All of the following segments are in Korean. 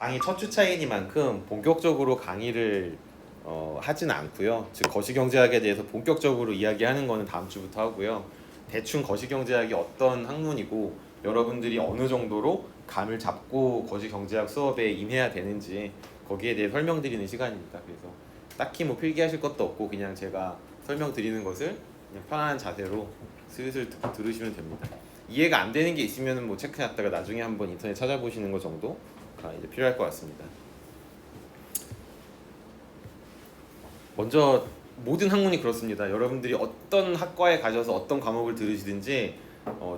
강의 첫 주차이니만큼 본격적으로 강의를 하진 않고요. 즉 거시경제학에 대해서 본격적으로 이야기하는 거는 다음 주부터 하고요. 대충 거시경제학이 어떤 학문이고 여러분들이 어느 정도로 감을 잡고 거시경제학 수업에 임해야 되는지 거기에 대해 설명드리는 시간입니다. 그래서 딱히 뭐 필기하실 것도 없고 그냥 제가 설명드리는 것을 그냥 편안한 자세로 슬슬 들으시면 됩니다. 이해가 안 되는 게 있으면 뭐 체크해놨다가 나중에 한번 인터넷 찾아보시는 것 정도가 이제 필요할 것 같습니다. 먼저 모든 학문이 그렇습니다. 여러분들이 어떤 학과에 가셔서 어떤 과목을 들으시든지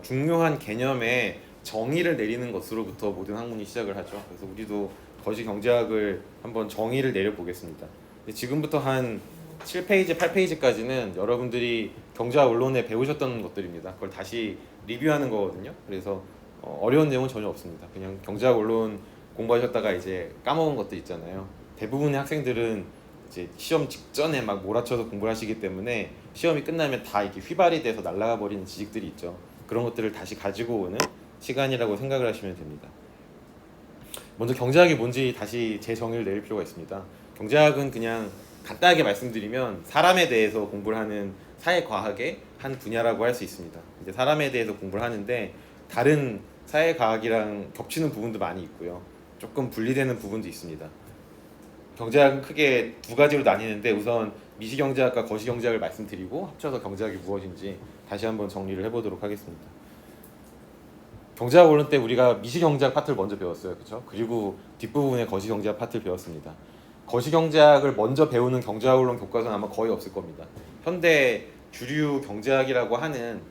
중요한 개념의 정의를 내리는 것으로부터 모든 학문이 시작을 하죠. 그래서 우리도 거시경제학을 한번 정의를 내려보겠습니다. 지금부터 한 7페이지, 8페이지까지는 여러분들이 경제학 원론에 배우셨던 것들입니다. 그걸 다시 리뷰하는 거거든요. 그래서 어려운 내용은 전혀 없습니다. 그냥 경제학 원론 공부하셨다가 이제 까먹은 것들 있잖아요. 대부분의 학생들은 이제 시험 직전에 막 몰아쳐서 공부를 하시기 때문에 시험이 끝나면 다 이렇게 휘발이 돼서 날아가 버리는 지식들이 있죠. 그런 것들을 다시 가지고 오는 시간이라고 생각을 하시면 됩니다. 먼저 경제학이 뭔지 다시 제 정의를 내릴 필요가 있습니다. 경제학은 그냥 간단하게 말씀드리면 사람에 대해서 공부를 하는 사회과학의 한 분야라고 할 수 있습니다. 이제 사람에 대해서 공부를 하는데 다른 사회과학이랑 겹치는 부분도 많이 있고요. 조금 분리되는 부분도 있습니다. 경제학은 크게 두 가지로 나뉘는데 우선 미시경제학과 거시경제학을 말씀드리고 합쳐서 경제학이 무엇인지 다시 한번 정리를 해보도록 하겠습니다. 경제학 원론 때 우리가 미시경제학 파트를 먼저 배웠어요. 그렇죠? 그리고 뒷부분에 거시경제학 파트를 배웠습니다. 거시경제학을 먼저 배우는 경제학 원론 교과서는 아마 거의 없을 겁니다. 현대 주류 경제학이라고 하는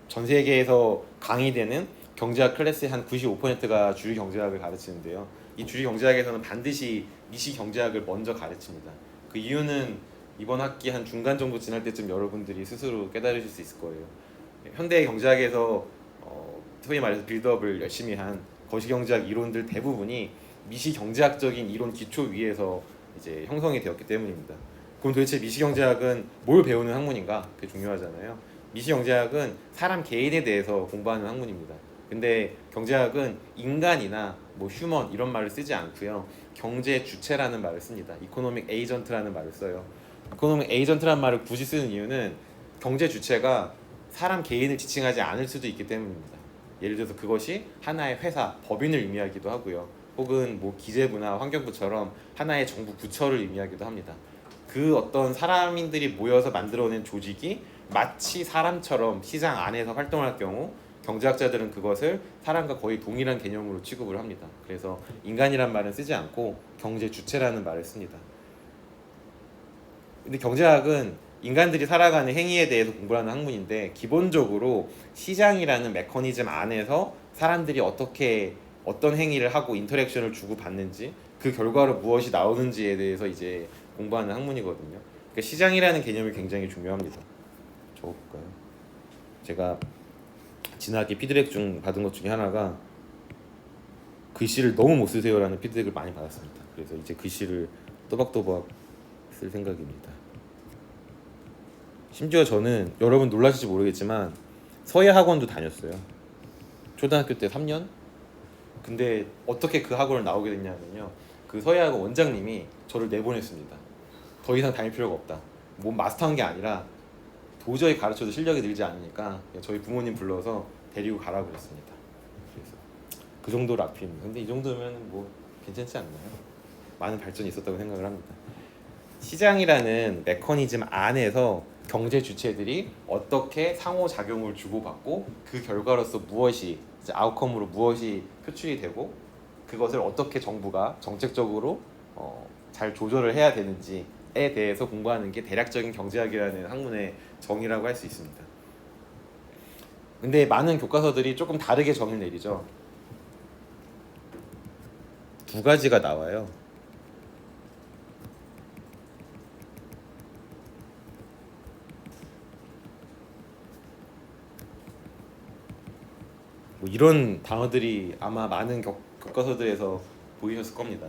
전 세계에서 강의되는 경제학 클래스의 한 95%가 주류 경제학을 가르치는데요. 이 주류 경제학에서는 반드시 미시 경제학을 먼저 가르칩니다. 그 이유는 이번 학기 한 중간 정도 지날 때쯤 여러분들이 스스로 깨달으실 수 있을 거예요. 현대 경제학에서 소위 말해서 빌드업을 열심히 한 거시경제학 이론들 대부분이 미시 경제학적인 이론 기초 위에서 이제 형성이 되었기 때문입니다. 그럼 도대체 미시 경제학은 뭘 배우는 학문인가? 그게 중요하잖아요. 미시 경제학은 사람 개인에 대해서 공부하는 학문입니다. 근데 경제학은 인간이나 뭐 휴먼 이런 말을 쓰지 않고요. 경제 주체라는 말을 씁니다. 이코노믹 에이전트라는 말을 써요. 이코노믹 에이전트라는 말을 굳이 쓰는 이유는 경제 주체가 사람 개인을 지칭하지 않을 수도 있기 때문입니다. 예를 들어서 그것이 하나의 회사, 법인을 의미하기도 하고요. 혹은 뭐 기재부나 환경부처럼 하나의 정부 부처를 의미하기도 합니다. 그 어떤 사람인들이 모여서 만들어낸 조직이 마치 사람처럼 시장 안에서 활동할 경우 경제학자들은 그것을 사람과 거의 동일한 개념으로 취급을 합니다. 그래서 인간이란 말은 쓰지 않고 경제 주체라는 말을 씁니다. 근데 경제학은 인간들이 살아가는 행위에 대해서 공부하는 학문인데 기본적으로 시장이라는 메커니즘 안에서 사람들이 어떻게 어떤 행위를 하고 인터랙션을 주고받는지 그 결과로 무엇이 나오는지에 대해서 이제 공부하는 학문이거든요. 그러니까 시장이라는 개념이 굉장히 중요합니다. 적어볼까요? 제가 지난학기 피드백 중 받은 것 중에 하나가 글씨를 너무 못 쓰세요라는 피드백을 많이 받았습니다. 그래서 이제 글씨를 또박또박 쓸 생각입니다. 심지어 저는 여러분 놀라실지 모르겠지만 서예 학원도 다녔어요. 초등학교 때 3년? 근데 어떻게 그 학원을 나오게 됐냐면요. 그 서예 학원 원장님이 저를 내보냈습니다. 더 이상 다닐 필요가 없다. 뭐 마스터한 게 아니라 도저히 가르쳐도 실력이 늘지 않으니까 저희 부모님 불러서 데리고 가라고 그랬습니다. 그래서 그 정도로 악필입니다. 근데 이 정도면 뭐 괜찮지 않나요? 많은 발전이 있었다고 생각을 합니다. 시장이라는 메커니즘 안에서 경제 주체들이 어떻게 상호작용을 주고받고 그 결과로서 무엇이 이제 아웃컴으로 무엇이 표출이 되고 그것을 어떻게 정부가 정책적으로 잘 조절을 해야 되는지에 대해서 공부하는 게 대략적인 경제학이라는 학문의 정의라고 할 수 있습니다. 근데 많은 교과서들이 조금 다르게 정의를 내리죠. 두 가지가 나와요. 뭐 이런 단어들이 아마 많은 교과서들에서 보이셨을 겁니다.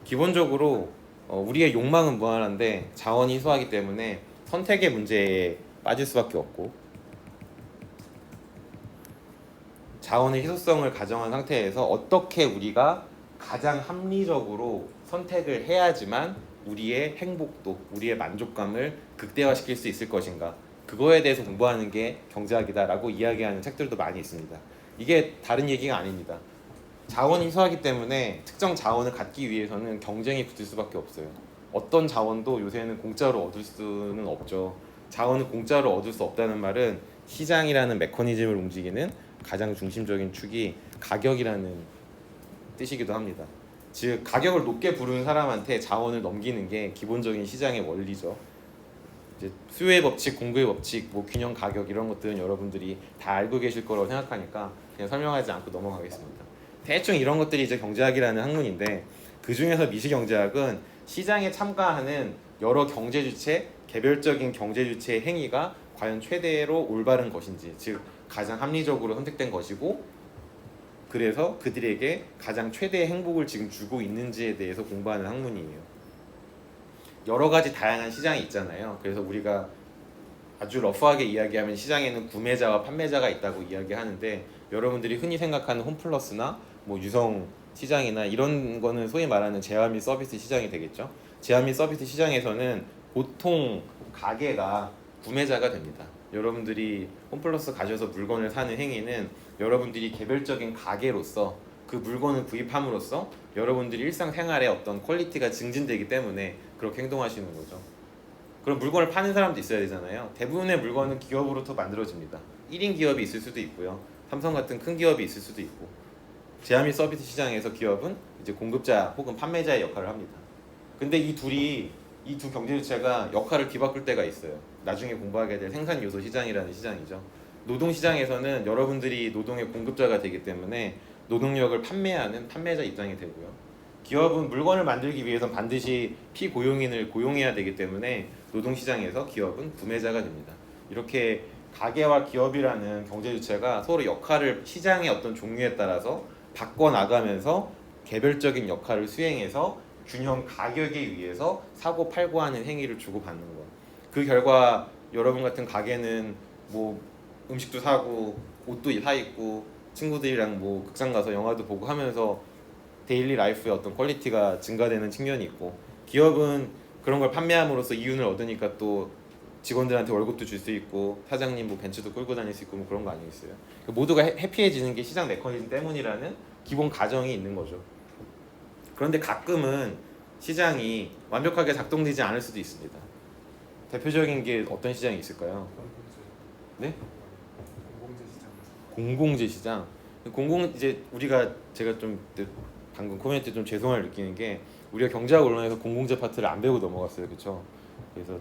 기본적으로 우리의 욕망은 무한한데 자원이 희소하기 때문에 선택의 문제에 빠질 수밖에 없고 자원의 희소성을 가정한 상태에서 어떻게 우리가 가장 합리적으로 선택을 해야지만 우리의 행복도, 우리의 만족감을 극대화시킬 수 있을 것인가, 그거에 대해서 공부하는 게 경제학이다라고 이야기하는 책들도 많이 있습니다. 이게 다른 얘기가 아닙니다. 자원이 희소하기 때문에 특정 자원을 갖기 위해서는 경쟁이 붙을 수밖에 없어요. 어떤 자원도 요새는 공짜로 얻을 수는 없죠. 자원을 공짜로 얻을 수 없다는 말은 시장이라는 메커니즘을 움직이는 가장 중심적인 축이 가격이라는 뜻이기도 합니다. 즉 가격을 높게 부르는 사람한테 자원을 넘기는 게 기본적인 시장의 원리죠. 이제 수요의 법칙, 공급의 법칙, 뭐 균형 가격 이런 것들은 여러분들이 다 알고 계실 거라고 생각하니까 그냥 설명하지 않고 넘어가겠습니다. 대충 이런 것들이 이제 경제학이라는 학문인데, 그 중에서 미시경제학은 시장에 참가하는 여러 경제 주체, 개별적인 경제 주체의 행위가 과연 최대로 올바른 것인지, 즉 가장 합리적으로 선택된 것이고, 그래서 그들에게 가장 최대의 행복을 지금 주고 있는지에 대해서 공부하는 학문이에요. 여러 가지 다양한 시장이 있잖아요. 그래서 우리가 아주 러프하게 이야기하면 시장에는 구매자와 판매자가 있다고 이야기하는데, 여러분들이 흔히 생각하는 홈플러스나 뭐 유성 시장이나 이런 거는 소위 말하는 제휴 및 서비스 시장이 되겠죠. 제휴 및 서비스 시장에서는 보통 가게가 구매자가 됩니다. 여러분들이 홈플러스 가셔서 물건을 사는 행위는 여러분들이 개별적인 가게로서 그 물건을 구입함으로써 여러분들이 일상생활의 어떤 퀄리티가 증진되기 때문에 그렇게 행동하시는 거죠. 그럼 물건을 파는 사람도 있어야 되잖아요. 대부분의 물건은 기업으로부터 만들어집니다. 1인 기업이 있을 수도 있고요. 삼성 같은 큰 기업이 있을 수도 있고. 제휴 및 서비스 시장에서 기업은 이제 공급자 혹은 판매자의 역할을 합니다. 근데 이 두 경제 주체가 역할을 뒤바꿀 때가 있어요. 나중에 공부하게 될 생산 요소 시장이라는 시장이죠. 노동 시장에서는 여러분들이 노동의 공급자가 되기 때문에 노동력을 판매하는 판매자 입장이 되고요. 기업은 물건을 만들기 위해선 반드시 피고용인을 고용해야 되기 때문에 노동 시장에서 기업은 구매자가 됩니다. 이렇게 가게와 기업이라는 경제 주체가 서로 역할을 시장의 어떤 종류에 따라서 바꿔 나가면서 개별적인 역할을 수행해서 균형 가격에 의해서 사고 팔고 하는 행위를 주고받는 것. 그 결과 여러분 같은 가게는 뭐 음식도 사고 옷도 사 입고 친구들이랑 뭐 극장 가서 영화도 보고 하면서 데일리 라이프의 어떤 퀄리티가 증가되는 측면이 있고, 기업은 그런 걸 판매함으로써 이윤을 얻으니까 또 직원들한테 월급도 줄 수 있고 사장님 뭐 벤츠도 끌고 다닐 수 있고 뭐 그런 거 아니겠어요? 모두가 해피해지는 게 시장 메커니즘 때문이라는 기본 가정이 있는 거죠. 그런데 가끔은 시장이 완벽하게 작동되지 않을 수도 있습니다. 대표적인 게 어떤 시장이 있을까요? 네? 공공재 시장. 이제 제가 좀 방금 코멘트 좀 죄송함을 느끼는 게, 우리가 경제학 언론에서 공공재 파트를 안 배우고 넘어갔어요, 그렇죠? 그래서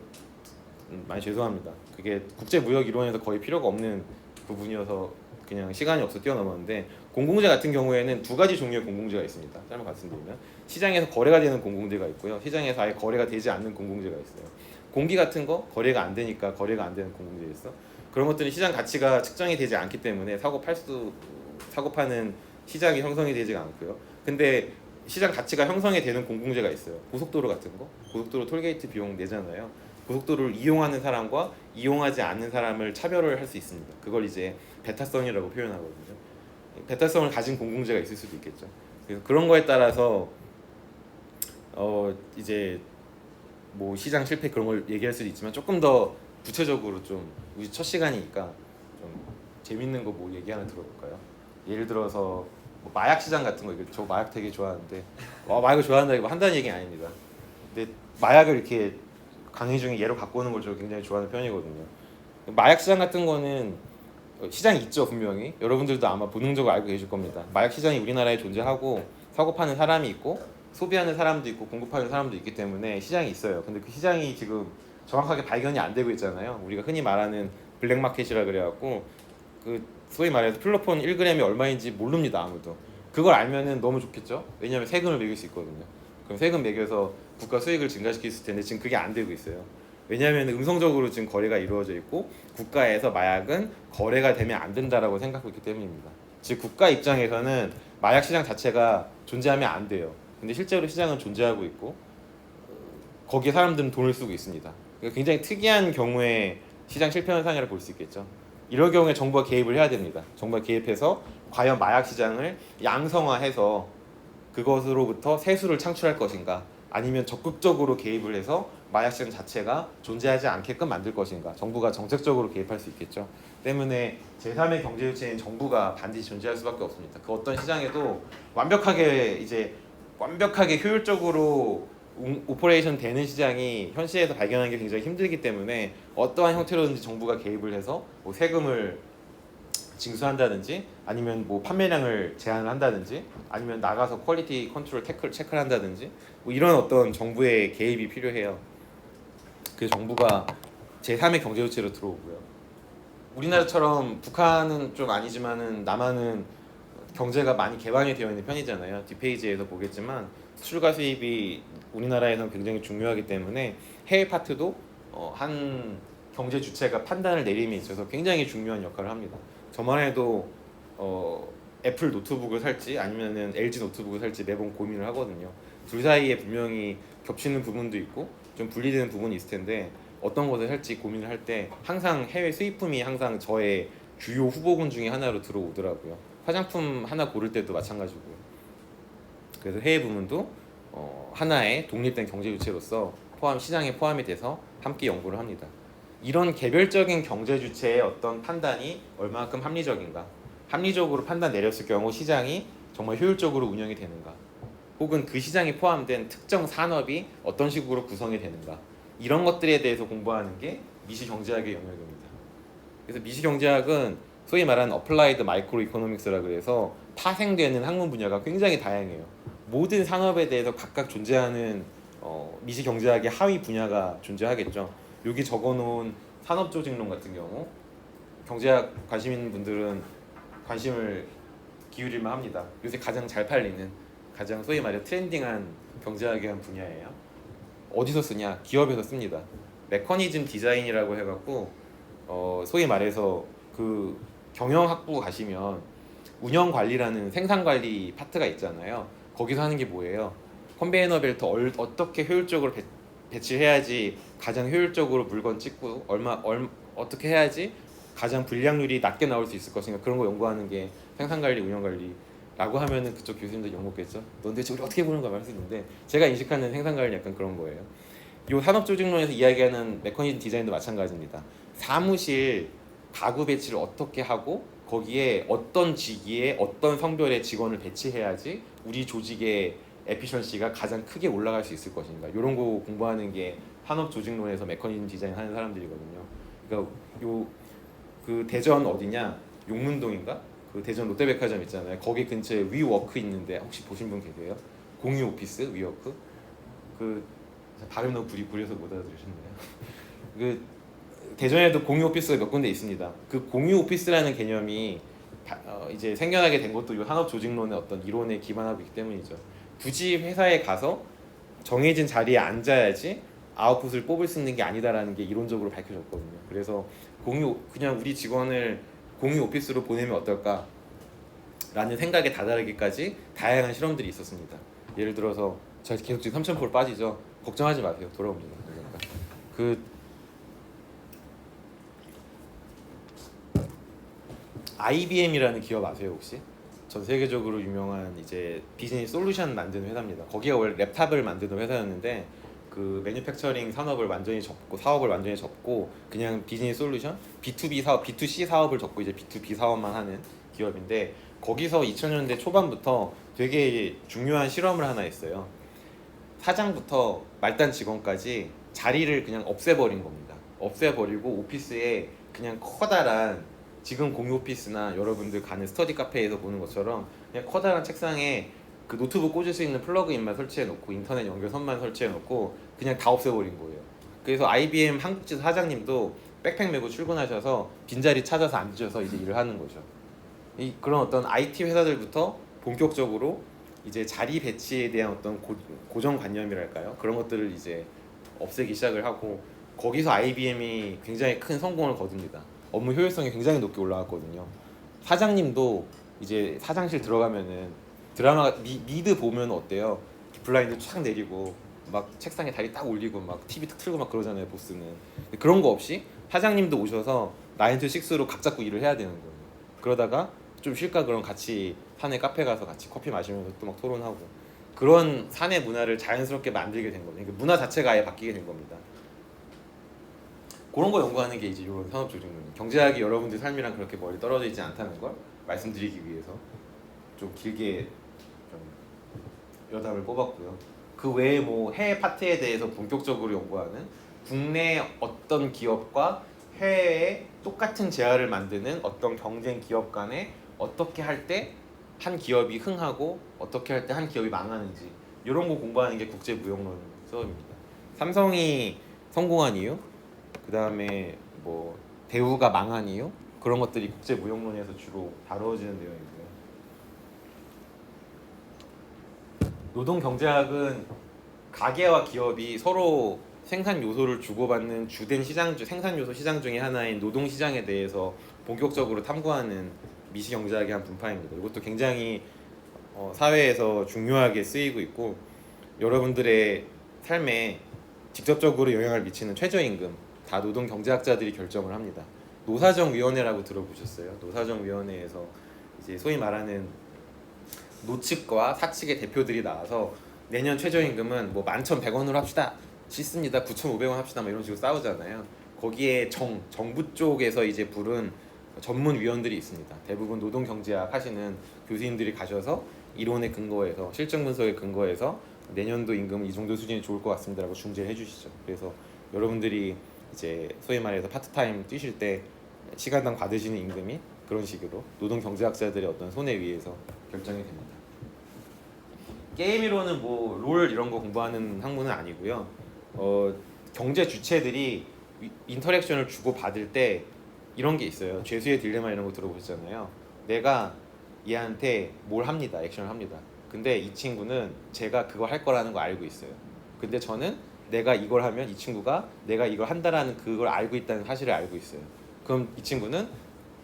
많이 죄송합니다. 그게 국제무역 이론에서 거의 필요가 없는 부분이어서 그냥 시간이 없어 뛰어넘었는데, 공공재 같은 경우에는 두 가지 종류의 공공재가 있습니다. 짧게 말씀드리면 시장에서 거래가 되는 공공재가 있고요, 시장에서 아예 거래가 되지 않는 공공재가 있어요. 공기 같은 거 거래가 안 되니까 거래가 안 되는 공공재 있어. 그런 것들은 시장 가치가 측정이 되지 않기 때문에 사고 파는 시장이 형성이 되지가 않고요. 근데 시장 가치가 형성이 되는 공공재가 있어요. 고속도로 같은 거, 고속도로 톨게이트 비용 내잖아요. 고속도로를 이용하는 사람과 이용하지 않는 사람을 차별을 할 수 있습니다. 그걸 이제 배타성이라고 표현하거든요. 배타성을 가진 공공재가 있을 수도 있겠죠. 그래서 그런 거에 따라서 이제 뭐 시장 실패 그런 걸 얘기할 수도 있지만, 조금 더 구체적으로 좀 우리 첫 시간이니까 좀 재밌는 거 뭐 얘기 하나 들어볼까요? 예를 들어서 뭐 마약 시장 같은 거, 저 마약 되게 좋아하는데 마약을 좋아한다고 한다는 얘기는 아닙니다. 근데 마약을 이렇게 강의 중에 예로 갖고 오는 걸 저 굉장히 좋아하는 편이거든요. 마약 시장 같은 거는 시장이 있죠, 분명히. 여러분들도 아마 본능적으로 알고 계실 겁니다. 마약 시장이 우리나라에 존재하고 사고 파는 사람이 있고 소비하는 사람도 있고 공급하는 사람도 있기 때문에 시장이 있어요. 근데 그 시장이 지금 정확하게 발견이 안 되고 있잖아요. 우리가 흔히 말하는 블랙마켓이라 그래갖고, 그 소위 말해서 플로폰 1g이 얼마인지 모릅니다, 아무도. 그걸 알면은 너무 좋겠죠. 왜냐하면 세금을 매길 수 있거든요. 그럼 세금 매겨서 국가 수익을 증가시킬 수 있을 텐데 지금 그게 안 되고 있어요. 왜냐하면 음성적으로 지금 거래가 이루어져 있고 국가에서 마약은 거래가 되면 안 된다라고 생각하고 있기 때문입니다. 즉 국가 입장에서는 마약 시장 자체가 존재하면 안 돼요. 근데 실제로 시장은 존재하고 있고 거기에 사람들은 돈을 쓰고 있습니다. 그러니까 굉장히 특이한 경우에 시장 실패 현상이라고 볼 수 있겠죠. 이럴 경우에 정부가 개입을 해야 됩니다. 정부가 개입해서 과연 마약 시장을 양성화해서 그것으로부터 세수를 창출할 것인가, 아니면 적극적으로 개입을 해서 마약 시장 자체가 존재하지 않게끔 만들 것인가. 정부가 정책적으로 개입할 수 있겠죠. 때문에 제3의 경제 주체인 정부가 반드시 존재할 수밖에 없습니다. 그 어떤 시장에도 완벽하게 효율적으로 오퍼레이션 되는 시장이 현 시에서 발견하는 게 굉장히 힘들기 때문에 어떠한 형태로든지 정부가 개입을 해서 뭐 세금을 징수한다든지, 아니면 뭐 판매량을 제한을 한다든지, 아니면 나가서 퀄리티 컨트롤 체크를 한다든지, 뭐 이런 어떤 정부의 개입이 필요해요. 그 정부가 제3의 경제 주체로 들어오고요. 우리나라처럼 북한은 좀 아니지만은 남한은 경제가 많이 개방이 되어 있는 편이잖아요. 뒷페이지에서 보겠지만 수출과 수입이 우리나라에서는 굉장히 중요하기 때문에 해외 파트도 한 경제 주체가 판단을 내림에 있어서 굉장히 중요한 역할을 합니다. 저만 해도 애플 노트북을 살지 아니면은 LG 노트북을 살지 매번 고민을 하거든요. 둘 사이에 분명히 겹치는 부분도 있고 좀 분리되는 부분이 있을 텐데 어떤 것을 살지 고민을 할 때 항상 해외 수입품이 항상 저의 주요 후보군 중에 하나로 들어오더라고요. 화장품 하나 고를 때도 마찬가지고요. 그래서 해외 부문도 하나의 독립된 경제 주체로서 시장에 포함이 돼서 함께 연구를 합니다. 이런 개별적인 경제 주체의 어떤 판단이 얼마큼 합리적인가, 합리적으로 판단 내렸을 경우 시장이 정말 효율적으로 운영이 되는가, 혹은 그 시장에 포함된 특정 산업이 어떤 식으로 구성이 되는가, 이런 것들에 대해서 공부하는 게 미시경제학의 영역입니다. 그래서 미시경제학은 소위 말하는 어플라이드 마이크로 이코노믹스라 그래서 파생되는 학문 분야가 굉장히 다양해요. 모든 산업에 대해서 각각 존재하는 미시경제학의 하위 분야가 존재하겠죠. 여기 적어놓은 산업조직론 같은 경우 경제학 관심 있는 분들은 관심을 기울일만 합니다. 요새 가장 잘 팔리는, 가장 소위 말해 트렌딩한 경제학의 한 분야예요. 어디서 쓰냐? 기업에서 씁니다. 메커니즘 디자인이라고 해갖고 소위 말해서 그 경영학부 가시면 운영관리라는 생산관리 파트가 있잖아요. 거기서 하는 게 뭐예요? 컨베이너 벨트 어떻게 효율적으로 배치해야지 가장 효율적으로 물건 찍고 어떻게 해야지 가장 불량률이 낮게 나올 수 있을 것인가, 그런 거 연구하는 게 생산관리, 운영관리라고 하면은 그쪽 교수님들 욕먹겠죠. 넌 대체 우리 어떻게 보는 거야 말할 수 있는데, 제가 인식하는 생산관리 약간 그런 거예요. 요 산업조직론에서 이야기하는 메커니즘 디자인도 마찬가지입니다. 사무실 가구 배치를 어떻게 하고 거기에 어떤 직위에 어떤 성별의 직원을 배치해야지 우리 조직의 에피션시가 가장 크게 올라갈 수 있을 것인가, 이런 거 공부하는 게 산업조직론에서 메커니즘 디자인 하는 사람들이거든요. 그러니까 그 대전 어디냐, 용문동인가, 그 대전 롯데백화점 있잖아요. 거기 근처에 위워크 있는데 혹시 보신 분 계세요? 공유 오피스 위워크. 그 발음 너무 구려서 못 알아들으셨네요. 그 대전에도 공유 오피스가 몇 군데 있습니다. 그 공유 오피스라는 개념이 이제 생겨나게 된 것도 이 산업조직론의 어떤 이론에 기반하고 있기 때문이죠. 굳이 회사에 가서 정해진 자리에 앉아야지 아웃풋을 뽑을 수 있는 게 아니다라는 게 이론적으로 밝혀졌거든요. 그래서 그냥 우리 직원을 공유 오피스로 보내면 어떨까 라는 생각에 다다르기까지 다양한 실험들이 있었습니다. 예를 들어서 제가 계속 지금 3,000% 빠지죠. 걱정하지 마세요. 돌아옵니다. 그러니까 그 IBM이라는 기업 아세요 혹시? 전 세계적으로 유명한 이제 비즈니스 솔루션 만드는 회사입니다. 거기가 원래 랩탑을 만드는 회사였는데 그 매뉴팩처링 산업을 완전히 접고 사업을 완전히 접고 그냥 비즈니스 솔루션 B2B 사업, B2C 사업을 접고 이제 B2B 사업만 하는 기업인데, 거기서 2000년대 초반부터 되게 중요한 실험을 하나 했어요. 사장부터 말단 직원까지 자리를 그냥 없애버린 겁니다. 없애버리고 오피스에 그냥 커다란, 지금 공유 오피스나 여러분들 가는 스터디 카페에서 보는 것처럼 그냥 커다란 책상에 그 노트북 꽂을 수 있는 플러그인만 설치해 놓고 인터넷 연결선만 설치해 놓고 그냥 다 없애버린 거예요. 그래서 IBM 한국지사 사장님도 백팩 메고 출근하셔서 빈자리 찾아서 앉으셔서 이제 일을 하는 거죠. 그런 어떤 IT 회사들부터 본격적으로 이제 자리 배치에 대한 어떤 고정관념이랄까요? 그런 것들을 이제 없애기 시작을 하고, 거기서 IBM이 굉장히 큰 성공을 거둡니다. 업무 효율성이 굉장히 높게 올라갔거든요. 사장님도 이제 사장실 들어가면은 드라마 미드 보면 어때요? 블라인드 쫙 내리고 막 책상에 다리 딱 올리고 막 TV 탁 틀고 막 그러잖아요, 보스는. 그런 거 없이 사장님도 오셔서 9 to 6로 각 잡고 일을 해야 되는 거예요. 그러다가 좀 쉴까 그럼 같이 산에 카페 가서 같이 커피 마시면서 또 막 토론하고 그런 사내 문화를 자연스럽게 만들게 된 겁니다. 그러니까 문화 자체가 아예 바뀌게 된 겁니다. 그런 거 연구하는 게 이제 이런 산업조직론. 경제학이 여러분들 삶이랑 그렇게 멀리 떨어져 있지 않다는 걸 말씀드리기 위해서 좀 길게 좀 여담을 뽑았고요. 그 외에 뭐 해외 파트에 대해서 본격적으로 연구하는 국내 어떤 기업과 해외에 똑같은 제안을 만드는 어떤 경쟁 기업 간에 어떻게 할 때 한 기업이 흥하고 어떻게 할 때 한 기업이 망하는지 이런 거 공부하는 게 국제무역론 수업입니다. 삼성이 성공한 이유, 그 다음에 뭐 대우가 망한 이유 그런 것들이 국제무역론에서 주로 다루어지는 내용이고요. 노동경제학은 가게와 기업이 서로 생산 요소를 주고받는 주된 생산 요소 시장 중에 하나인 노동 시장에 대해서 본격적으로 탐구하는 미시 경제학의 한 분파입니다. 이것도 굉장히 사회에서 중요하게 쓰이고 있고 여러분들의 삶에 직접적으로 영향을 미치는 최저임금 다 노동 경제학자들이 결정을 합니다. 노사정위원회라고 들어보셨어요? 노사정위원회에서 이제 소위 말하는 노측과 사측의 대표들이 나와서 내년 최저임금은 뭐 11,100원으로 합시다. 싫습니다. 9,500원 합시다. 뭐 이런 식으로 싸우잖아요. 거기에 정부 쪽에서 이제 부른 전문 위원들이 있습니다. 대부분 노동 경제학 하시는 교수님들이 가셔서 이론에 근거해서 실증 분석에 근거해서 내년도 임금은 이 정도 수준이 좋을 것 같습니다라고 중재를 해주시죠. 그래서 여러분들이 이제 소위 말해서 파트타임 뛰실 때 시간당 받으시는 임금이 그런 식으로 노동 경제학자들의 어떤 손에 의해서 결정이 됩니다. 게임 이론은 뭐 롤 이런 거 공부하는 학문은 아니고요. 경제 주체들이 인터랙션을 주고 받을 때 이런 게 있어요. 죄수의 딜레마 이런 거 들어보셨잖아요. 내가 얘한테 뭘 합니다. 액션을 합니다. 근데 이 친구는 제가 그걸 할 거라는 거 알고 있어요. 근데 저는 내가 이걸 하면 이 친구가 내가 이걸 한다라는 그걸 알고 있다는 사실을 알고 있어요. 그럼 이 친구는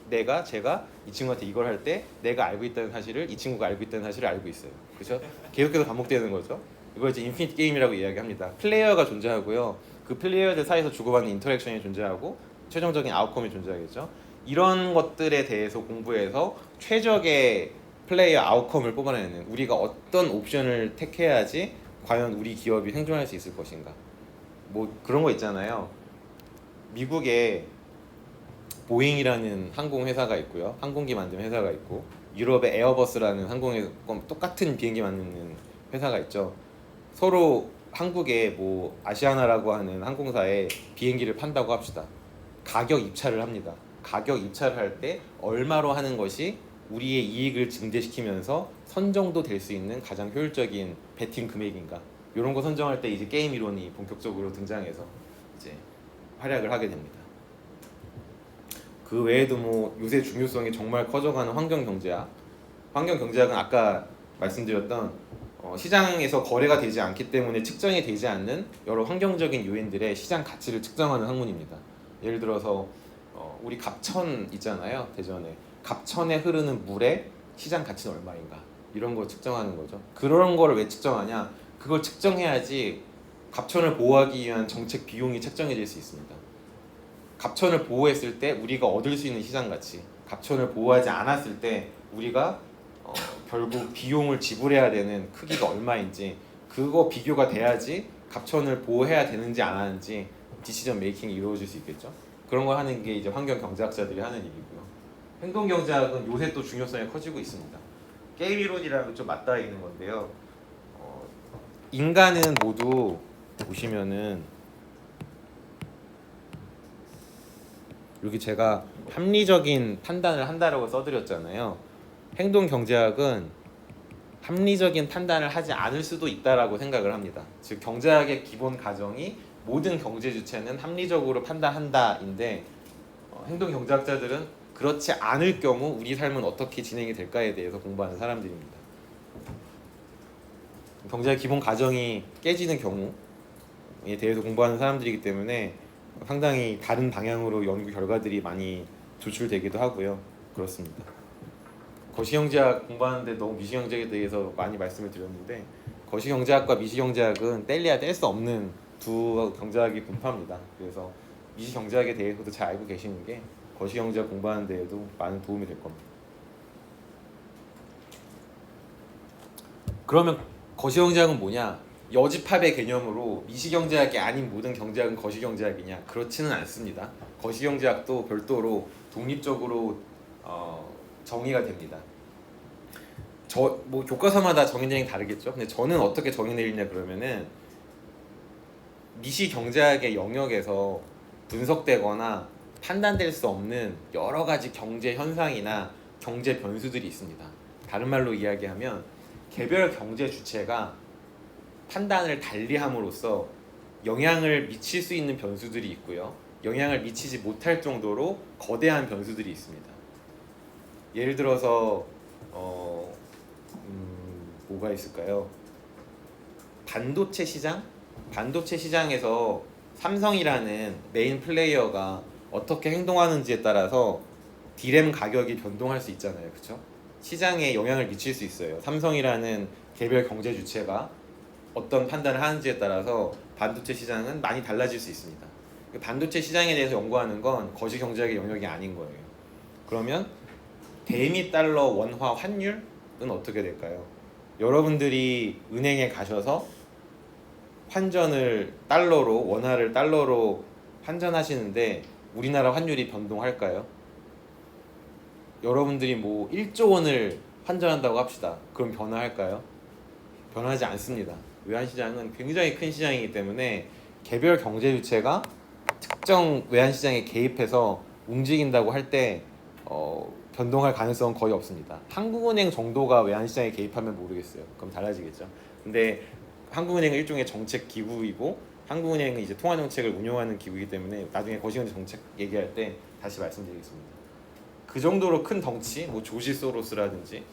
제가 이 친구한테 이걸 할 때 내가 알고 있다는 사실을 이 친구가 알고 있다는 사실을 알고 있어요. 그렇죠? 계속해서 반복되는 거죠. 이걸 이제 인피니트 게임이라고 이야기합니다. 플레이어가 존재하고요. 그 플레이어들 사이에서 주고받는 인터랙션이 존재하고 최종적인 아웃컴이 존재하겠죠. 이런 것들에 대해서 공부해서 최적의 플레이어 아웃컴을 뽑아내는 우리가 어떤 옵션을 택해야지 과연 우리 기업이 생존할 수 있을 것인가. 뭐 그런 거 있잖아요. 미국에 보잉이라는 항공 회사가 있고요. 항공기 만드는 회사가 있고 유럽의 에어버스라는 항공에 똑같은 비행기 만드는 회사가 있죠. 서로 한국에 뭐 아시아나라고 하는 항공사에 비행기를 판다고 합시다. 가격 입찰을 합니다. 가격 입찰을 할 때 얼마로 하는 것이 우리의 이익을 증대시키면서 선정도 될 수 있는 가장 효율적인 베팅 금액인가. 이런 거 선정할 때 이제 게임 이론이 본격적으로 등장해서 이제 활약을 하게 됩니다. 그 외에도 뭐 요새 중요성이 정말 커져가는 환경경제학. 환경경제학은 아까 말씀드렸던 시장에서 거래가 되지 않기 때문에 측정이 되지 않는 여러 환경적인 요인들의 시장 가치를 측정하는 학문입니다. 예를 들어서 우리 갑천 있잖아요. 대전에 갑천에 흐르는 물의 시장 가치는 얼마인가 이런 거 측정하는 거죠. 그런 거를 왜 측정하냐? 그걸 측정해야지 갑천을 보호하기 위한 정책 비용이 책정이 될 수 있습니다. 갑천을 보호했을 때 우리가 얻을 수 있는 시장 가치, 갑천을 보호하지 않았을 때 우리가 결국 비용을 지불해야 되는 크기가 얼마인지 그거 비교가 돼야지 갑천을 보호해야 되는지 안 하는지 디시전 메이킹이 이루어질 수 있겠죠. 그런 걸 하는 게 이제 환경 경제학자들이 하는 일이고요. 행동 경제학은 요새 또 중요성이 커지고 있습니다. 게임 이론이랑 좀 맞닿아 있는 건데요. 인간은 모두 보시면은 여기 제가 합리적인 판단을 한다라고 써드렸잖아요. 행동 경제학은 합리적인 판단을 하지 않을 수도 있다라고 생각을 합니다. 즉 경제학의 기본 가정이 모든 경제 주체는 합리적으로 판단한다인데 행동 경제학자들은 그렇지 않을 경우 우리 삶은 어떻게 진행이 될까에 대해서 공부하는 사람들입니다. 경제학 기본 가정이 깨지는 경우에 대해서 공부하는 사람들이기 때문에 상당히 다른 방향으로 연구 결과들이 많이 도출되기도 하고요. 그렇습니다. 거시경제학 공부하는데 너무 미시경제에 대해서 많이 말씀을 드렸는데 거시경제학과 미시경제학은 뗄래야 뗄 수 없는 두 경제학이 분파입니다. 그래서 미시경제학에 대해서도 잘 알고 계시는 게 거시경제학 공부하는 데에도 많은 도움이 될 겁니다. 그러면 거시경제학은 뭐냐? 여집합의 개념으로 미시경제학이 아닌 모든 경제학은 거시경제학이냐? 그렇지는 않습니다. 거시경제학도 별도로 독립적으로 정의가 됩니다. 뭐 교과서마다 정의 내용이 다르겠죠. 근데 저는 어떻게 정의 내리냐 그러면은 미시경제학의 영역에서 분석되거나 판단될 수 없는 여러 가지 경제 현상이나 경제 변수들이 있습니다. 다른 말로 이야기하면 개별 경제 주체가 판단을 달리함으로써 영향을 미칠 수 있는 변수들이 있고요. 영향을 미치지 못할 정도로 거대한 변수들이 있습니다. 예를 들어서 뭐가 있을까요? 반도체 시장? 반도체 시장에서 삼성이라는 메인 플레이어가 어떻게 행동하는지에 따라서 디램 가격이 변동할 수 있잖아요. 그렇죠? 시장에 영향을 미칠 수 있어요. 삼성이라는 개별 경제 주체가 어떤 판단을 하는지에 따라서 반도체 시장은 많이 달라질 수 있습니다. 반도체 시장에 대해서 연구하는 건 거시경제학의 영역이 아닌 거예요. 그러면 대미 달러 원화 환율은 어떻게 될까요? 여러분들이 은행에 가셔서 환전을 달러로, 원화를 달러로 환전하시는데 우리나라 환율이 변동할까요? 여러분들이 뭐 1조 원을 환전한다고 합시다. 그럼 변화할까요? 변하지 않습니다. 외환시장은 굉장히 큰 시장이기 때문에 개별 경제 주체가 특정 외환시장에 개입해서 움직인다고 할 때 변동할 가능성은 거의 없습니다. 한국은행 정도가 외환시장에 개입하면 모르겠어요. 그럼 달라지겠죠. 근데 한국은행은 일종의 정책 기구이고 한국은행은 이제 통화정책을 운영하는 기구이기 때문에 나중에 거시경제 정책 얘기할 때 다시 말씀드리겠습니다. 그 정도로 큰 덩치, 뭐 조지 소로스라든지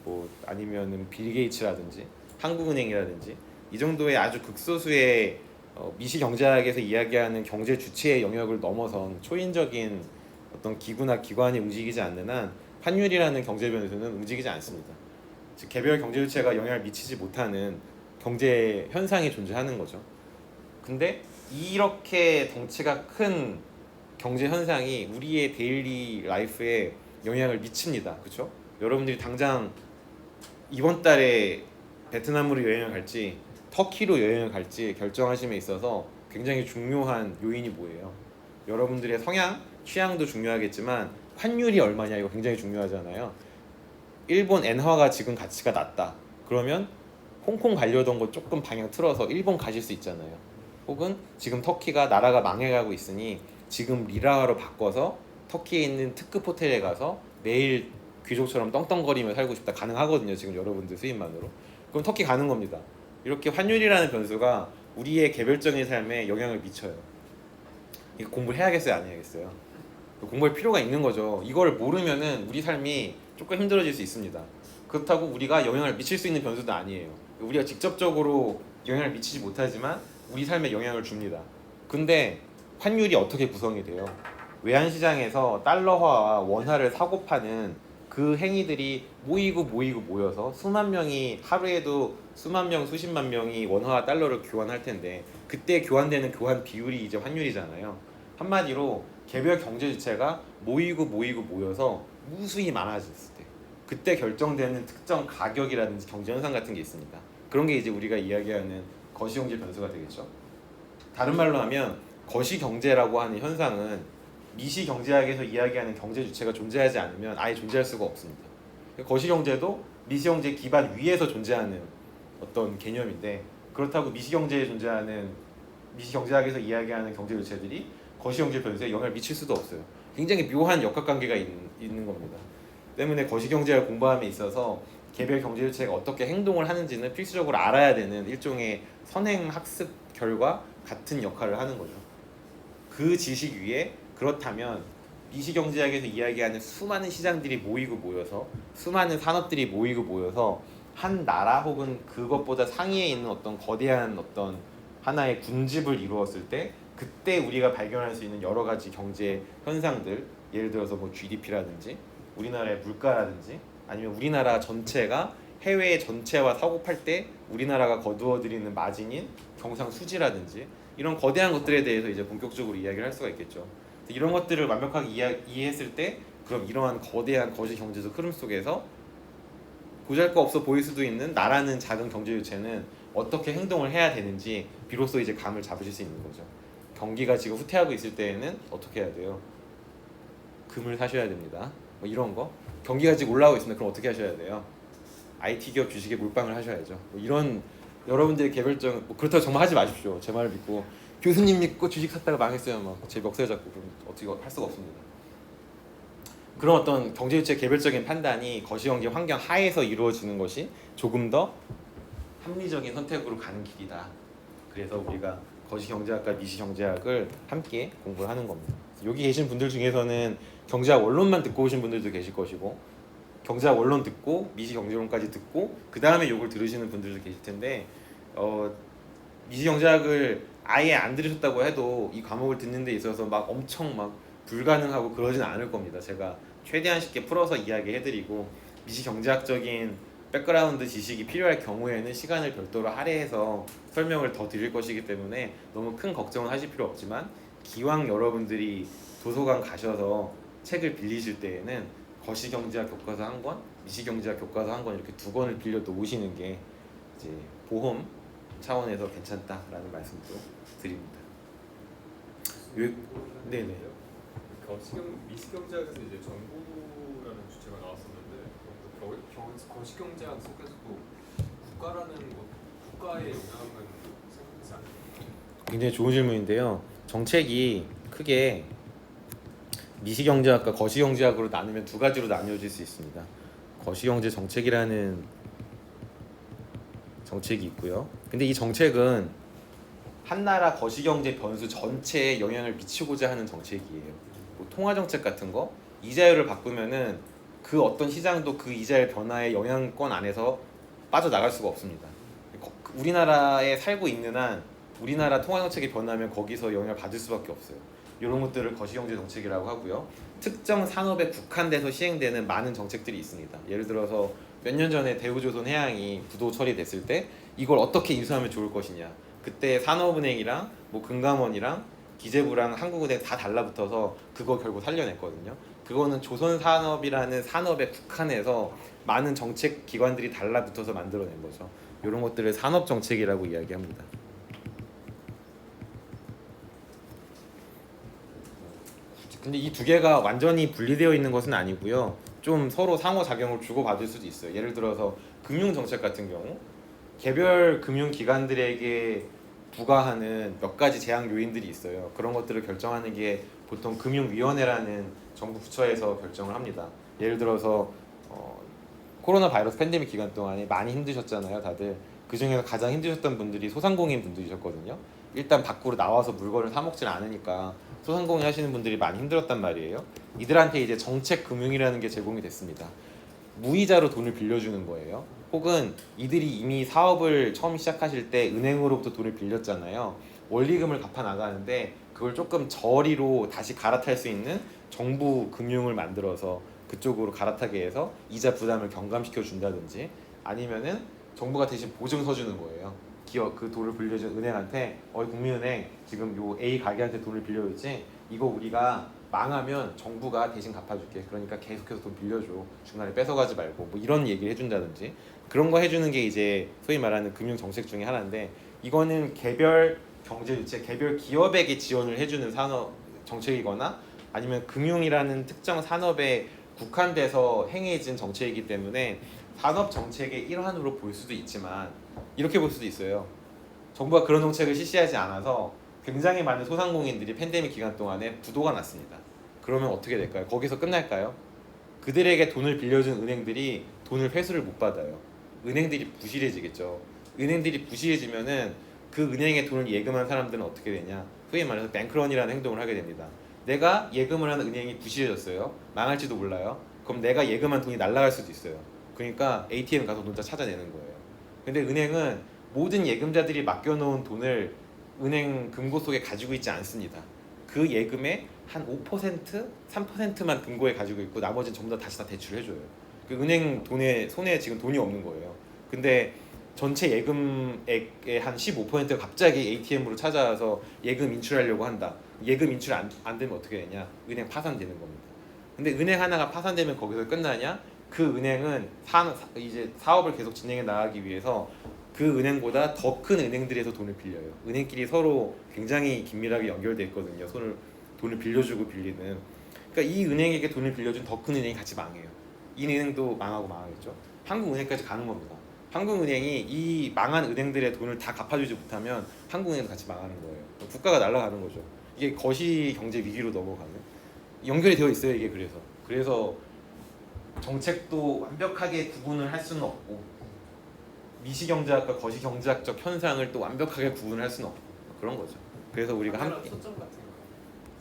뭐 아니면은 빌 게이츠라든지 한국은행이라든지 이 정도의 아주 극소수의 미시경제학에서 이야기하는 경제 주체의 영역을 넘어선 초인적인 어떤 기구나 기관이 움직이지 않는 한 환율이라는 경제 변수는 움직이지 않습니다. 즉 개별 경제 주체가 영향을 미치지 못하는 경제 현상이 존재하는 거죠. 근데 이렇게 덩치가 큰 경제 현상이 우리의 데일리 라이프에 영향을 미칩니다. 그렇죠? 여러분들이 당장 이번 달에 베트남으로 여행을 갈지 터키로 여행을 갈지 결정하심에 있어서 굉장히 중요한 요인이 뭐예요? 여러분들의 성향, 취향도 중요하겠지만 환율이 얼마냐 이거 굉장히 중요하잖아요. 일본 엔화가 지금 가치가 낮다. 그러면 홍콩 가려던 거 조금 방향 틀어서 일본 가실 수 있잖아요. 혹은 지금 터키가 나라가 망해가고 있으니 지금 리라화로 바꿔서 터키에 있는 특급 호텔에 가서 매일 귀족처럼 떵떵거리며 살고 싶다. 가능하거든요. 지금 여러분들 수입만으로. 그럼 터키 가는 겁니다. 이렇게 환율이라는 변수가 우리의 개별적인 삶에 영향을 미쳐요. 이거 공부를 해야겠어요? 안 해야겠어요? 공부할 필요가 있는 거죠. 이걸 모르면은 우리 삶이 조금 힘들어질 수 있습니다. 그렇다고 우리가 영향을 미칠 수 있는 변수도 아니에요. 우리가 직접적으로 영향을 미치지 못하지만 우리 삶에 영향을 줍니다. 근데 환율이 어떻게 구성이 돼요? 외환시장에서 달러화와 원화를 사고 파는 그 행위들이 모이고 모여서 수만 명이 하루에도 수만 명, 수십만 명이 원화와 달러를 교환할 텐데 그때 교환되는 교환 비율이 이제 환율이잖아요. 한마디로 개별 경제 주체가 모이고 모여서 무수히 많아졌을 때 그때 결정되는 특정 가격이라든지 경제 현상 같은 게 있습니다. 그런 게 이제 우리가 이야기하는 거시경제 변수가 되겠죠. 다른 말로 하면 거시경제라고 하는 현상은 미시경제학에서 이야기하는 경제 주체가 존재하지 않으면 아예 존재할 수가 없습니다. 거시경제도 미시경제 기반 위에서 존재하는 어떤 개념인데 그렇다고 미시경제에 존재하는 미시경제학에서 이야기하는 경제 주체들이 거시경제 변수에 영향을 미칠 수도 없어요. 굉장히 묘한 역학관계가 있는 겁니다. 때문에 거시경제를 공부함에 있어서 개별 경제 주체가 어떻게 행동을 하는지는 필수적으로 알아야 되는 일종의 선행 학습 결과 같은 역할을 하는 거죠. 그 지식 위에 그렇다면 미시경제학에서 이야기하는 수많은 시장들이 모이고 모여서 수많은 산업들이 모이고 모여서 한 나라 혹은 그것보다 상위에 있는 어떤 거대한 어떤 하나의 군집을 이루었을 때 그때 우리가 발견할 수 있는 여러 가지 경제 현상들 예를 들어서 뭐 GDP라든지 우리나라의 물가라든지 아니면 우리나라 전체가 해외 전체와 사고 팔 때 우리나라가 거두어들이는 마진인 경상수지라든지 이런 거대한 것들에 대해서 이제 본격적으로 이야기를 할 수가 있겠죠. 이런 것들을 완벽하게 이해했을 때 그럼 이러한 거대한 거시 경제적 흐름 속에서 보잘것없어 보일 수도 있는 나라는 작은 경제 주체는 어떻게 행동을 해야 되는지 비로소 이제 감을 잡으실 수 있는 거죠. 경기가 지금 후퇴하고 있을 때에는 어떻게 해야 돼요? 금을 사셔야 됩니다. 뭐 이런 거. 경기가 지금 올라오고 있습니다. 그럼 어떻게 하셔야 돼요? IT 기업 주식에 몰빵을 하셔야죠. 뭐 이런 여러분들의 개별적 뭐 그렇다고 정말 하지 마십시오. 제 말을 믿고 교수님 믿고 주식 샀다가 망했어요. 막 제 멱살 잡고 그럼 어떻게 할 수가 없습니다. 그런 어떤 경제주체 개별적인 판단이 거시경제 환경 하에서 이루어지는 것이 조금 더 합리적인 선택으로 가는 길이다. 그래서 우리가 거시경제학과 미시경제학을 함께 공부를 하는 겁니다. 여기 계신 분들 중에서는 경제학 원론만 듣고 오신 분들도 계실 것이고 경제학 원론 듣고 미시경제론까지 듣고 그 다음에 요걸 들으시는 분들도 계실 텐데 미시경제학을 아예 안 들으셨다고 해도 이 과목을 듣는 데 있어서 막 엄청 막 불가능하고 그러진 않을 겁니다. 제가 최대한 쉽게 풀어서 이야기해드리고 미시경제학적인 백그라운드 지식이 필요할 경우에는 시간을 별도로 할애해서 설명을 더 드릴 것이기 때문에 너무 큰 걱정은 하실 필요 없지만 기왕 여러분들이 도서관 가셔서 책을 빌리실 때에는 거시경제학 교과서 한 권, 미시경제학 교과서 한 권 이렇게 두 권을 빌려 놓으시는 게 이제 보험 차원에서 괜찮다라는 말씀도 드립니다. 네네. 미시경제학에서 이제 정부라는 주체가 나왔었는데 거시경제학 속에서도 국가라는 국가의 영향은 생각하지 않나요? 굉장히 좋은 질문인데요. 정책이 크게 미시경제학과 거시경제학으로 나누면 두 가지로 나뉘어질 수 있습니다. 거시경제 정책이라는 정책이 있고요. 근데 이 정책은 한 나라 거시경제 변수 전체에 영향을 미치고자 하는 정책이에요. 뭐 통화정책 같은 거 이자율을 바꾸면은 그 어떤 시장도 그 이자율 변화의 영향권 안에서 빠져나갈 수가 없습니다. 우리나라에 살고 있는 한 우리나라 통화정책이 변하면 거기서 영향을 받을 수밖에 없어요. 이런 것들을 거시경제 정책이라고 하고요. 특정 산업에 국한돼서 시행되는 많은 정책들이 있습니다. 예를 들어서 몇 년 전에 대우조선해양이 부도 처리됐을 때 이걸 어떻게 인수하면 좋을 것이냐. 그때 산업은행이랑 뭐 금감원이랑 기재부랑 한국은행 다 달라붙어서 그거 결국 살려냈거든요. 그거는 조선산업이라는 산업에 국한해서 많은 정책 기관들이 달라붙어서 만들어낸 거죠. 이런 것들을 산업정책이라고 이야기합니다. 근데 이 두 개가 완전히 분리되어 있는 것은 아니고요. 좀 서로 상호작용을 주고받을 수도 있어요. 예를 들어서 금융정책 같은 경우 개별 금융기관들에게 부과하는 몇 가지 제약 요인들이 있어요. 그런 것들을 결정하는 게 보통 금융위원회라는 정부 부처에서 결정을 합니다. 예를 들어서 코로나 바이러스 팬데믹 기간 동안에 많이 힘드셨잖아요, 다들. 그 중에서 가장 힘드셨던 분들이 소상공인 분들이셨거든요. 일단 밖으로 나와서 물건을 사 먹질 않으니까 소상공인 하시는 분들이 많이 힘들었단 말이에요. 이들한테 이제 정책 금융이라는 게 제공이 됐습니다. 무이자로 돈을 빌려주는 거예요. 혹은 이들이 이미 사업을 처음 시작하실 때 은행으로부터 돈을 빌렸잖아요. 원리금을 갚아 나가는데 그걸 조금 저리로 다시 갈아탈 수 있는 정부 금융을 만들어서 그쪽으로 갈아타게 해서 이자 부담을 경감시켜 준다든지 아니면은 정부가 대신 보증서 주는 거예요. 기업 그 돈을 빌려준 은행한테 국민은행 지금 요 A 가게한테 돈을 빌려줬지 이거 우리가 망하면 정부가 대신 갚아줄게. 그러니까 계속해서 돈 빌려줘. 중간에 뺏어가지 말고 뭐 이런 얘기를 해준다든지 그런 거 해주는 게 이제 소위 말하는 금융 정책 중에 하나인데 이거는 개별 경제 주체, 개별 기업에게 지원을 해주는 산업 정책이거나 아니면 금융이라는 특정 산업에 국한돼서 행해진 정책이기 때문에 산업 정책의 일환으로 볼 수도 있지만 이렇게 볼 수도 있어요. 정부가 그런 정책을 실시하지 않아서 굉장히 많은 소상공인들이 팬데믹 기간 동안에 부도가 났습니다. 그러면 어떻게 될까요? 거기서 끝날까요? 그들에게 돈을 빌려준 은행들이 돈을 회수를 못 받아요. 은행들이 부실해지겠죠. 은행들이 부실해지면은 그 은행에 돈을 예금한 사람들은 어떻게 되냐? 소위 말해서 뱅크런이라는 행동을 하게 됩니다. 내가 예금을 하는 은행이 부실해졌어요. 망할지도 몰라요. 그럼 내가 예금한 돈이 날아갈 수도 있어요. 그러니까 ATM 가서 혼자 찾아내는 거예요. 근데 은행은 모든 예금자들이 맡겨놓은 돈을 은행 금고 속에 가지고 있지 않습니다. 그 예금의 한 5%, 3%만 금고에 가지고 있고 나머지는 전부 다 다시 다 대출해줘요. 그 은행 손에 지금 돈이 없는 거예요. 근데 전체 예금액의 한 15%가 갑자기 ATM으로 찾아와서 예금 인출하려고 한다. 예금 인출 안 되면 어떻게 되냐? 은행 파산되는 겁니다. 근데 은행 하나가 파산되면 거기서 끝나냐? 그 은행은 이제 사업을 계속 진행해 나가기 위해서 그 은행보다 더 큰 은행들에서 돈을 빌려요. 은행끼리 서로 굉장히 긴밀하게 연결돼 있거든요. 돈을 빌려주고 빌리는. 그러니까 이 은행에게 돈을 빌려준 더 큰 은행이 같이 망해요. 이 은행도 망하고 망하겠죠. 한국은행까지 가는 겁니다. 한국은행이 이 망한 은행들의 돈을 다 갚아주지 못하면 한국은행도 같이 망하는 거예요. 국가가 날아가는 거죠. 이게 거시 경제 위기로 넘어가는 연결이 되어 있어요. 이게 그래서 정책도 완벽하게 구분을 할 수는 없고 미시경제학과 거시경제학적 현상을 또 완벽하게 구분을 할 수는 없고 그런 거죠. 그래서 우리가 함께 초점 같은 거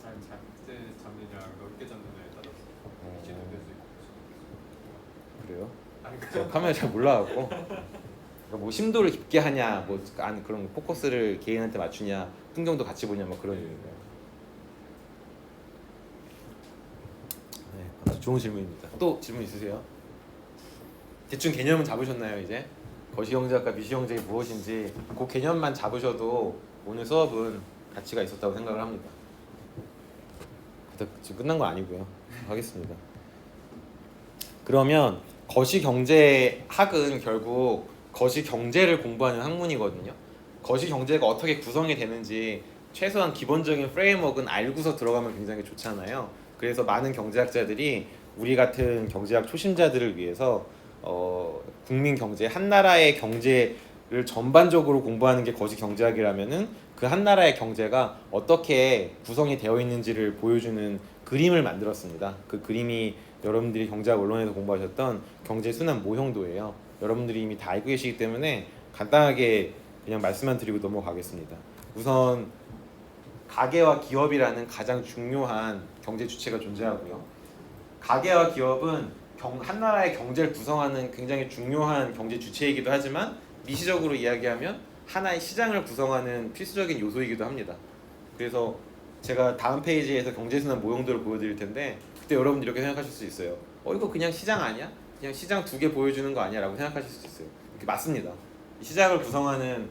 잘 작게 잡느냐 넓게 잡느냐에 따라서 기준이 될수 있고. 그래요? 아니 제가 카메라 잘 몰라갖고 뭐 심도를 깊게 하냐 뭐 아니 그런 포커스를 개인한테 맞추냐 풍경도 같이 보냐 뭐 그런 의미인가요? 네, 아주 좋은 질문입니다. 또 질문 있으세요? 대충 개념은 잡으셨나요 이제? 거시경제학과 미시경제가 무엇인지 그 개념만 잡으셔도 오늘 수업은 가치가 있었다고 생각을 합니다. 지금 끝난 건 아니고요. 하겠습니다. 그러면 거시경제학은 결국 거시경제를 공부하는 학문이거든요. 거시경제가 어떻게 구성이 되는지 최소한 기본적인 프레임워크는 알고서 들어가면 굉장히 좋잖아요. 그래서 많은 경제학자들이 우리 같은 경제학 초심자들을 위해서 국민 경제, 한 나라의 경제를 전반적으로 공부하는 게 거시경제학이라면은 그 한 나라의 경제가 어떻게 구성이 되어 있는지를 보여주는 그림을 만들었습니다. 그 그림이 여러분들이 경제학 원론에서 공부하셨던 경제 순환 모형도예요. 여러분들이 이미 다 알고 계시기 때문에 간단하게 그냥 말씀만 드리고 넘어가겠습니다. 우선 가계와 기업이라는 가장 중요한 경제 주체가 존재하고요. 가계와 기업은 한 나라의 경제를 구성하는 굉장히 중요한 경제 주체이기도 하지만 미시적으로 이야기하면 하나의 시장을 구성하는 필수적인 요소이기도 합니다. 그래서 제가 다음 페이지에서 경제순환 모형도를 보여드릴 텐데 그때 여러분들 이렇게 생각하실 수 있어요. 이거 그냥 시장 아니야? 그냥 시장 두 개 보여주는 거 아니야? 라고 생각하실 수 있어요. 이렇게 맞습니다. 시장을 구성하는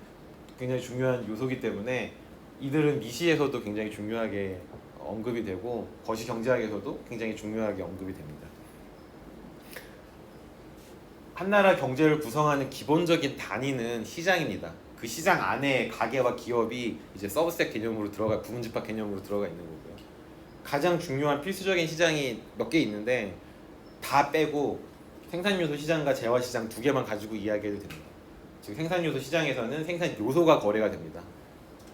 굉장히 중요한 요소이기 때문에 이들은 미시에서도 굉장히 중요하게 언급이 되고 거시경제학에서도 굉장히 중요하게 언급이 됩니다. 한 나라 경제를 구성하는 기본적인 단위는 시장입니다. 그 시장 안에 가계와 기업이 이제 서브셋 개념으로 부분집합 개념으로 들어가 있는 거고요. 가장 중요한 필수적인 시장이 몇 개 있는데 다 빼고 생산요소 시장과 재화 시장 두 개만 가지고 이야기해도 됩니다. 즉 생산요소 시장에서는 생산 요소가 거래가 됩니다.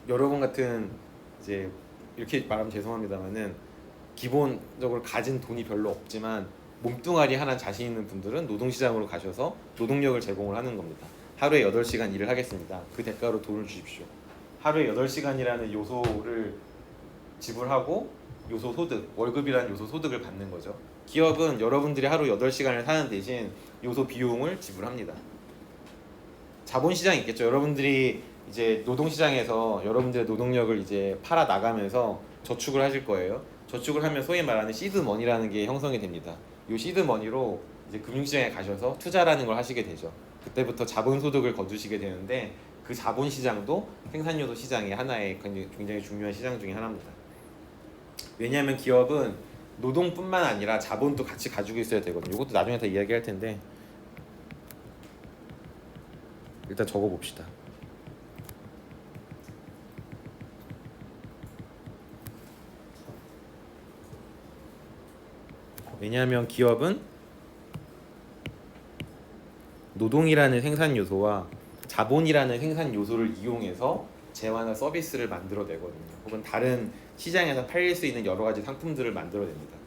여러분 같은 이제 이렇게 말하면 죄송합니다만은 기본적으로 가진 돈이 별로 없지만 몸뚱아리 하나 자신 있는 분들은 노동시장으로 가셔서 노동력을 제공을 하는 겁니다. 하루에 8시간 일을 하겠습니다. 그 대가로 돈을 주십시오. 하루에 8시간이라는 요소를 지불하고 요소 소득, 월급이라는 요소 소득을 받는 거죠. 기업은 여러분들이 하루 8시간을 사는 대신 요소 비용을 지불합니다. 자본시장이 있겠죠. 여러분들이 이제 노동시장에서 여러분들의 노동력을 이제 팔아 나가면서 저축을 하실 거예요. 저축을 하면 소위 말하는 시드머니라는 게 형성이 됩니다. 이 시드머니로 이제 금융시장에 가셔서 투자라는 걸 하시게 되죠. 그때부터 자본소득을 거두시게 되는데 그 자본시장도 생산요소 시장의 하나의 굉장히 중요한 시장 중에 하나입니다. 왜냐하면 기업은 노동뿐만 아니라 자본도 같이 가지고 있어야 되거든요. 이것도 나중에 다 이야기할 텐데 일단 적어봅시다. 왜냐하면 기업은 노동이라는 생산 요소와 자본이라는 생산 요소를 이용해서 재화나 서비스를 만들어내거든요. 혹은 다른 시장에서 팔릴 수 있는 여러 가지 상품들을 만들어냅니다.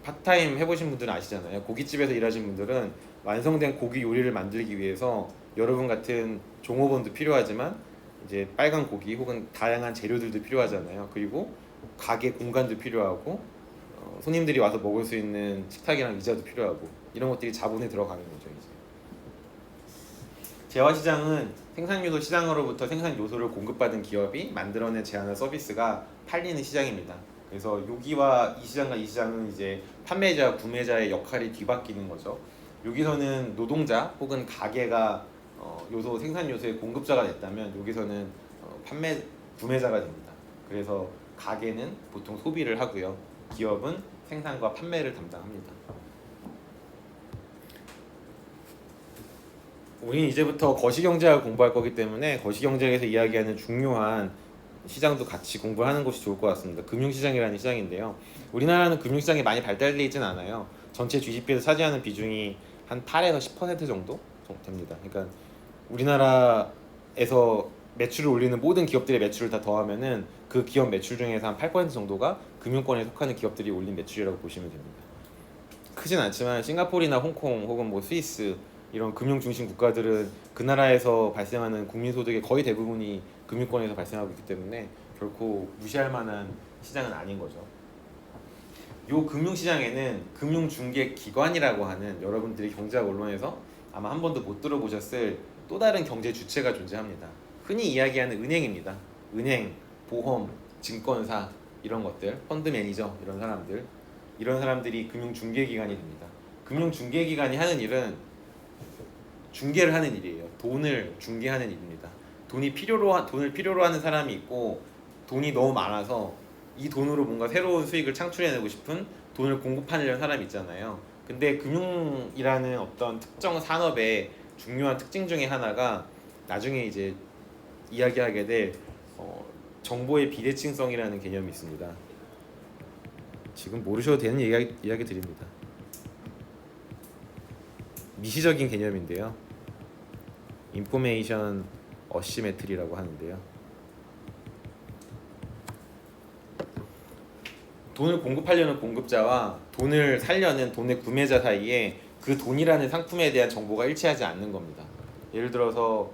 파트타임 해보신 분들은 아시잖아요. 고깃집에서 일하신 분들은 완성된 고기 요리를 만들기 위해서 여러분 같은 종업원도 필요하지만 이제 빨간 고기 혹은 다양한 재료들도 필요하잖아요. 그리고 가게 공간도 필요하고 손님들이 와서 먹을 수 있는 식탁이랑 의자도 필요하고 이런 것들이 자본에 들어가는 거죠. 이제 재화시장은 생산요소 시장으로부터 생산요소를 공급받은 기업이 만들어낸 재화나 서비스가 팔리는 시장입니다. 그래서 여기와 이 시장과 이 시장은 이제 판매자, 구매자의 역할이 뒤바뀌는 거죠. 여기서는 노동자 혹은 가게가 생산 요소의 공급자가 됐다면 여기서는 구매자가 됩니다. 그래서 가게는 보통 소비를 하고요. 기업은 생산과 판매를 담당합니다. 우리는 이제부터 거시경제학을 공부할 거기 때문에 거시경제에서 이야기하는 중요한 시장도 같이 공부하는 것이 좋을 것 같습니다. 금융시장이라는 시장인데요. 우리나라는 금융시장이 많이 발달되어 있진 않아요. 전체 GDP에서 차지하는 비중이 한 8에서 10% 정도 됩니다. 그러니까 우리나라에서 매출을 올리는 모든 기업들의 매출을 다 더하면은 그 기업 매출 중에서 한 8% 정도가 금융권에 속하는 기업들이 올린 매출이라고 보시면 됩니다. 크진 않지만 싱가포르나 홍콩 혹은 뭐 스위스 이런 금융 중심 국가들은 그 나라에서 발생하는 국민 소득의 거의 대부분이 금융권에서 발생하고 있기 때문에 결코 무시할 만한 시장은 아닌 거죠. 요 금융시장에는 금융중개기관이라고 하는 여러분들이 경제학 언론에서 아마 한 번도 못 들어보셨을 또 다른 경제 주체가 존재합니다. 흔히 이야기하는 은행입니다. 은행, 보험, 증권사 이런 것들, 펀드 매니저 이런 사람들이 금융중개기관이 됩니다. 금융중개기관이 하는 일은 중개를 하는 일이에요. 돈을 중개하는 일입니다. 돈을 필요로 하는 사람이 있고 돈이 너무 많아서 이 돈으로 뭔가 새로운 수익을 창출해내고 싶은 돈을 공급하려는 사람이 있잖아요. 근데 금융이라는 어떤 특정 산업의 중요한 특징 중에 하나가 나중에 이제 이야기하게 될 정보의 비대칭성이라는 개념이 있습니다. 지금 모르셔도 되는 이야기 드립니다. 미시적인 개념인데요. 인포메이션 어시메트리라고 하는데요. 돈을 공급하려는 공급자와 돈을 살려는 돈의 구매자 사이에 그 돈이라는 상품에 대한 정보가 일치하지 않는 겁니다. 예를 들어서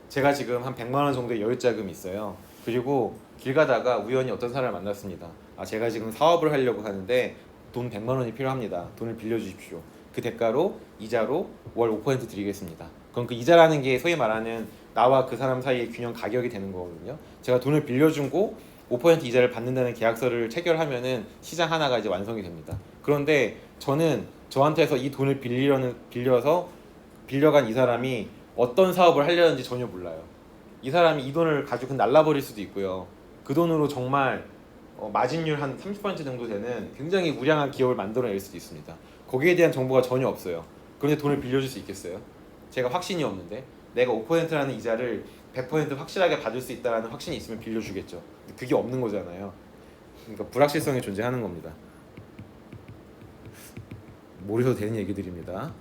제가 지금 한 100만 원 정도의 여유 자금이 있어요. 그리고 길 가다가 우연히 어떤 사람을 만났습니다. 제가 지금 사업을 하려고 하는데 돈 100만 원이 필요합니다. 돈을 빌려주십시오. 그 대가로 이자로 월 5% 드리겠습니다. 그럼 그 이자라는 게 소위 말하는 나와 그 사람 사이의 균형 가격이 되는 거거든요. 제가 돈을 빌려준 거 5% 이자를 받는다는 계약서를 체결하면은 시장 하나가 이제 완성이 됩니다. 그런데 저는 저한테서 이 돈을 빌려서 빌려간 이 사람이 어떤 사업을 하려는지 전혀 몰라요. 이 사람이 이 돈을 가지고 날라버릴 수도 있고요. 그 돈으로 정말 마진율 한 30% 정도 되는 굉장히 우량한 기업을 만들어낼 수도 있습니다. 거기에 대한 정보가 전혀 없어요. 그런데 돈을 빌려줄 수 있겠어요? 제가 확신이 없는데 내가 5%라는 이자를 100% 확실하게 받을 수 있다는 확신이 있으면 빌려주겠죠. 그게 없는 거잖아요. 그러니까 불확실성이 존재하는 겁니다. 모르셔도 되는 얘기들입니다.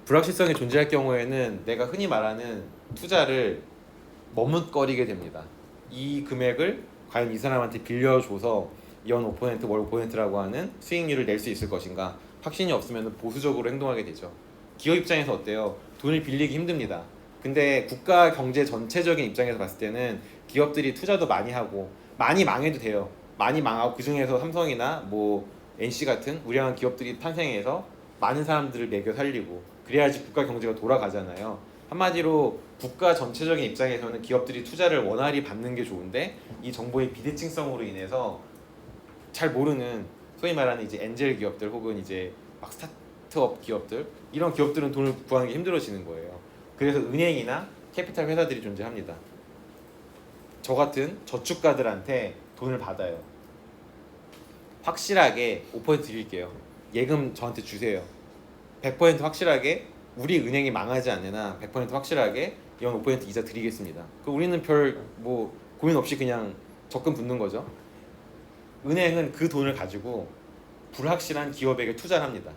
불확실성이 존재할 경우에는 내가 흔히 말하는 투자를 머뭇거리게 됩니다. 이 금액을 과연 이 사람한테 빌려줘서 연 5%, 월 5%라고 하는 수익률을 낼 수 있을 것인가? 확신이 없으면 보수적으로 행동하게 되죠. 기업 입장에서 어때요? 돈을 빌리기 힘듭니다. 근데 국가 경제 전체적인 입장에서 봤을 때는 기업들이 투자도 많이 하고 많이 망해도 돼요. 많이 망하고 그 중에서 삼성이나 뭐 NC 같은 우량한 기업들이 탄생해서 많은 사람들을 매겨 살리고 그래야지 국가 경제가 돌아가잖아요. 한마디로 국가 전체적인 입장에서는 기업들이 투자를 원활히 받는 게 좋은데 이 정보의 비대칭성으로 인해서 잘 모르는 소위 말하는 이제 엔젤 기업들 혹은 이제 막 스타트업 기업들 이런 기업들은 돈을 구하는 게 힘들어지는 거예요. 그래서 은행이나 캐피탈 회사들이 존재합니다. 저 같은 저축가들한테 돈을 받아요. 확실하게 5% 드릴게요. 예금 저한테 주세요. 100% 확실하게 우리 은행이 망하지 않는 한 100% 확실하게 연 5% 이자 드리겠습니다. 그 우리는 별 뭐 고민 없이 그냥 적금 붙는 거죠. 은행은 그 돈을 가지고 불확실한 기업에게 투자를 합니다.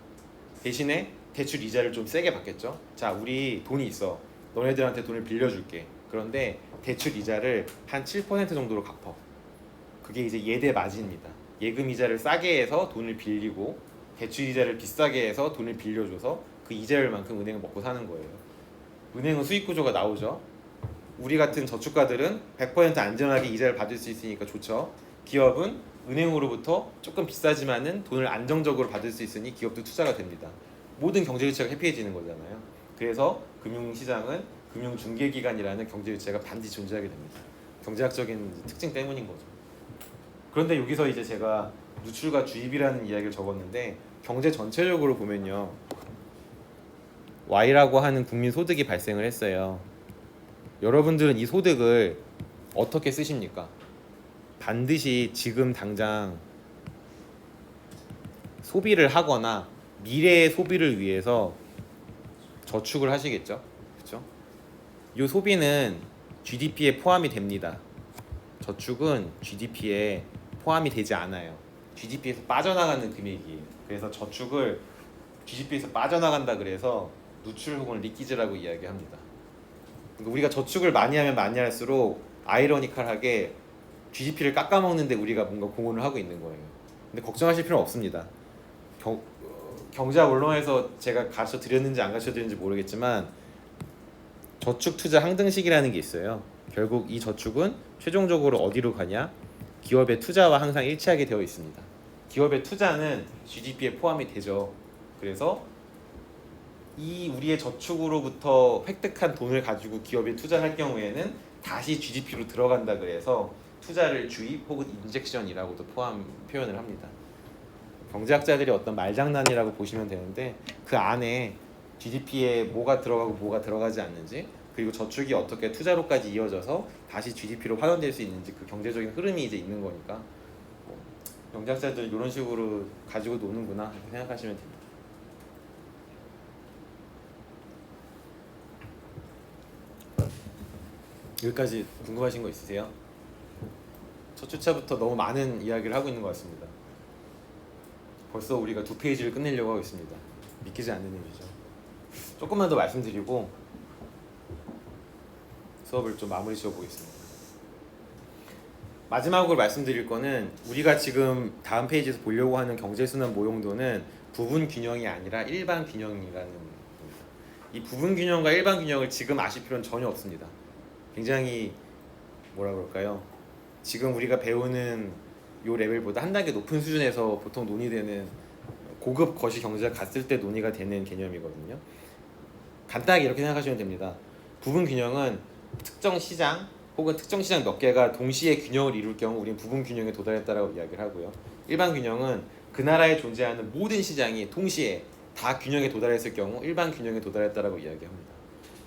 대신에 대출 이자를 좀 세게 받겠죠. 자, 우리 돈이 있어. 너네들한테 돈을 빌려줄게. 그런데 대출 이자를 한 7% 정도로 갚어. 그게 이제 예대 마진입니다. 예금 이자를 싸게 해서 돈을 빌리고 대출 이자를 비싸게 해서 돈을 빌려줘서 그 이자율만큼 은행은 먹고 사는 거예요. 은행은 수익 구조가 나오죠. 우리 같은 저축가들은 100% 안전하게 이자를 받을 수 있으니까 좋죠. 기업은 은행으로부터 조금 비싸지만은 돈을 안정적으로 받을 수 있으니 기업도 투자가 됩니다. 모든 경제 주체가 해피해지는 거잖아요. 그래서 금융시장은 금융중개기관이라는 경제 주체가 반드시 존재하게 됩니다. 경제학적인 특징 때문인 거죠. 그런데 여기서 이제 제가 누출과 주입이라는 이야기를 적었는데 경제 전체적으로 보면요. Y라고 하는 국민 소득이 발생을 했어요. 여러분들은 이 소득을 어떻게 쓰십니까? 반드시 지금 당장 소비를 하거나 미래의 소비를 위해서 저축을 하시겠죠. 그렇죠? 이 소비는 GDP에 포함이 됩니다. 저축은 GDP에 포함이 되지 않아요. GDP에서 빠져나가는 금액이에요. 그래서 저축을 GDP에서 빠져나간다 그래서 누출 혹은 리키즈라고 이야기합니다. 그러니까 우리가 저축을 많이 하면 많이 할수록 아이러니컬하게 GDP를 깎아먹는데 우리가 뭔가 공헌을 하고 있는 거예요. 근데 걱정하실 필요는 없습니다. 경제학 원론에서 제가 가르쳐 드렸는지 안 가르쳐 드렸는지 모르겠지만 저축 투자 항등식이라는 게 있어요. 결국 이 저축은 최종적으로 어디로 가냐? 기업의 투자와 항상 일치하게 되어 있습니다. 기업의 투자는 GDP에 포함이 되죠. 그래서 이 우리의 저축으로부터 획득한 돈을 가지고 기업에 투자할 경우에는 다시 GDP로 들어간다 그래서 투자를 주입 혹은 인젝션이라고도 표현을 합니다. 경제학자들이 어떤 말장난이라고 보시면 되는데 그 안에 GDP에 뭐가 들어가고 뭐가 들어가지 않는지 그리고 저축이 어떻게 투자로까지 이어져서 다시 GDP로 환원될 수 있는지 그 경제적인 흐름이 이제 있는 거니까 경제학자들 이런 식으로 가지고 노는구나 이렇게 생각하시면 됩니다. 여기까지 궁금하신 거 있으세요? 첫 주차부터 너무 많은 이야기를 하고 있는 것 같습니다. 벌써 우리가 2페이지를 끝내려고 하고 있습니다. 믿기지 않는 일이죠. 조금만 더 말씀드리고 수업을 좀 마무리 지어 보겠습니다. 마지막으로 말씀드릴 거는 우리가 지금 다음 페이지에서 보려고 하는 경제순환 모용도는 부분 균형이 아니라 일반 균형이라는 겁니다. 이 부분 균형과 일반 균형을 지금 아실 필요는 전혀 없습니다. 굉장히 뭐라 그럴까요? 지금 우리가 배우는 요 레벨보다 한 단계 높은 수준에서 보통 논의되는 고급 거시 경제학 갔을 때 논의가 되는 개념이거든요. 간단하게 이렇게 생각하시면 됩니다. 부분 균형은 특정 시장 혹은 특정 시장 몇 개가 동시에 균형을 이룰 경우 우리는 부분 균형에 도달했다라고 이야기를 하고요. 일반 균형은 그 나라에 존재하는 모든 시장이 동시에 다 균형에 도달했을 경우 일반 균형에 도달했다라고 이야기합니다.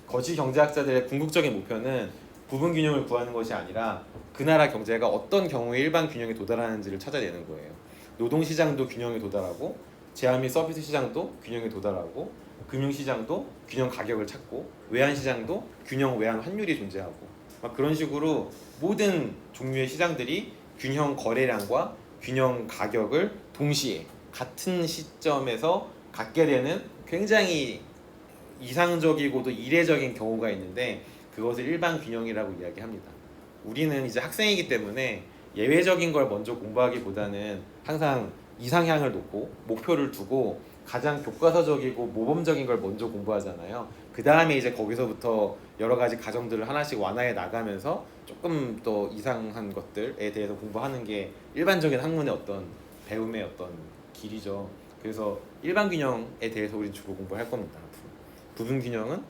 거시 경제학자들의 궁극적인 목표는 부분 균형을 구하는 것이 아니라 그 나라 경제가 어떤 경우에 일반 균형에 도달하는지를 찾아내는 거예요. 노동시장도 균형에 도달하고 제한 및 서비스 시장도 균형에 도달하고 금융시장도 균형 가격을 찾고 외환시장도 균형 외환 환율이 존재하고 막 그런 식으로 모든 종류의 시장들이 균형 거래량과 균형 가격을 동시에 같은 시점에서 갖게 되는 굉장히 이상적이고도 이례적인 경우가 있는데 그것을 일반 균형이라고 이야기합니다. 우리는 이제 학생이기 때문에 예외적인 걸 먼저 공부하기보다는 항상 이상향을 놓고 목표를 두고 가장 교과서적이고 모범적인 걸 먼저 공부하잖아요. 그 다음에 이제 거기서부터 여러 가지 가정들을 하나씩 완화해 나가면서 조금 더 이상한 것들에 대해서 공부하는 게 일반적인 학문의 어떤 배움의 어떤 길이죠. 그래서 일반 균형에 대해서 우리는 주로 공부할 겁니다. 앞으로. 부분 균형은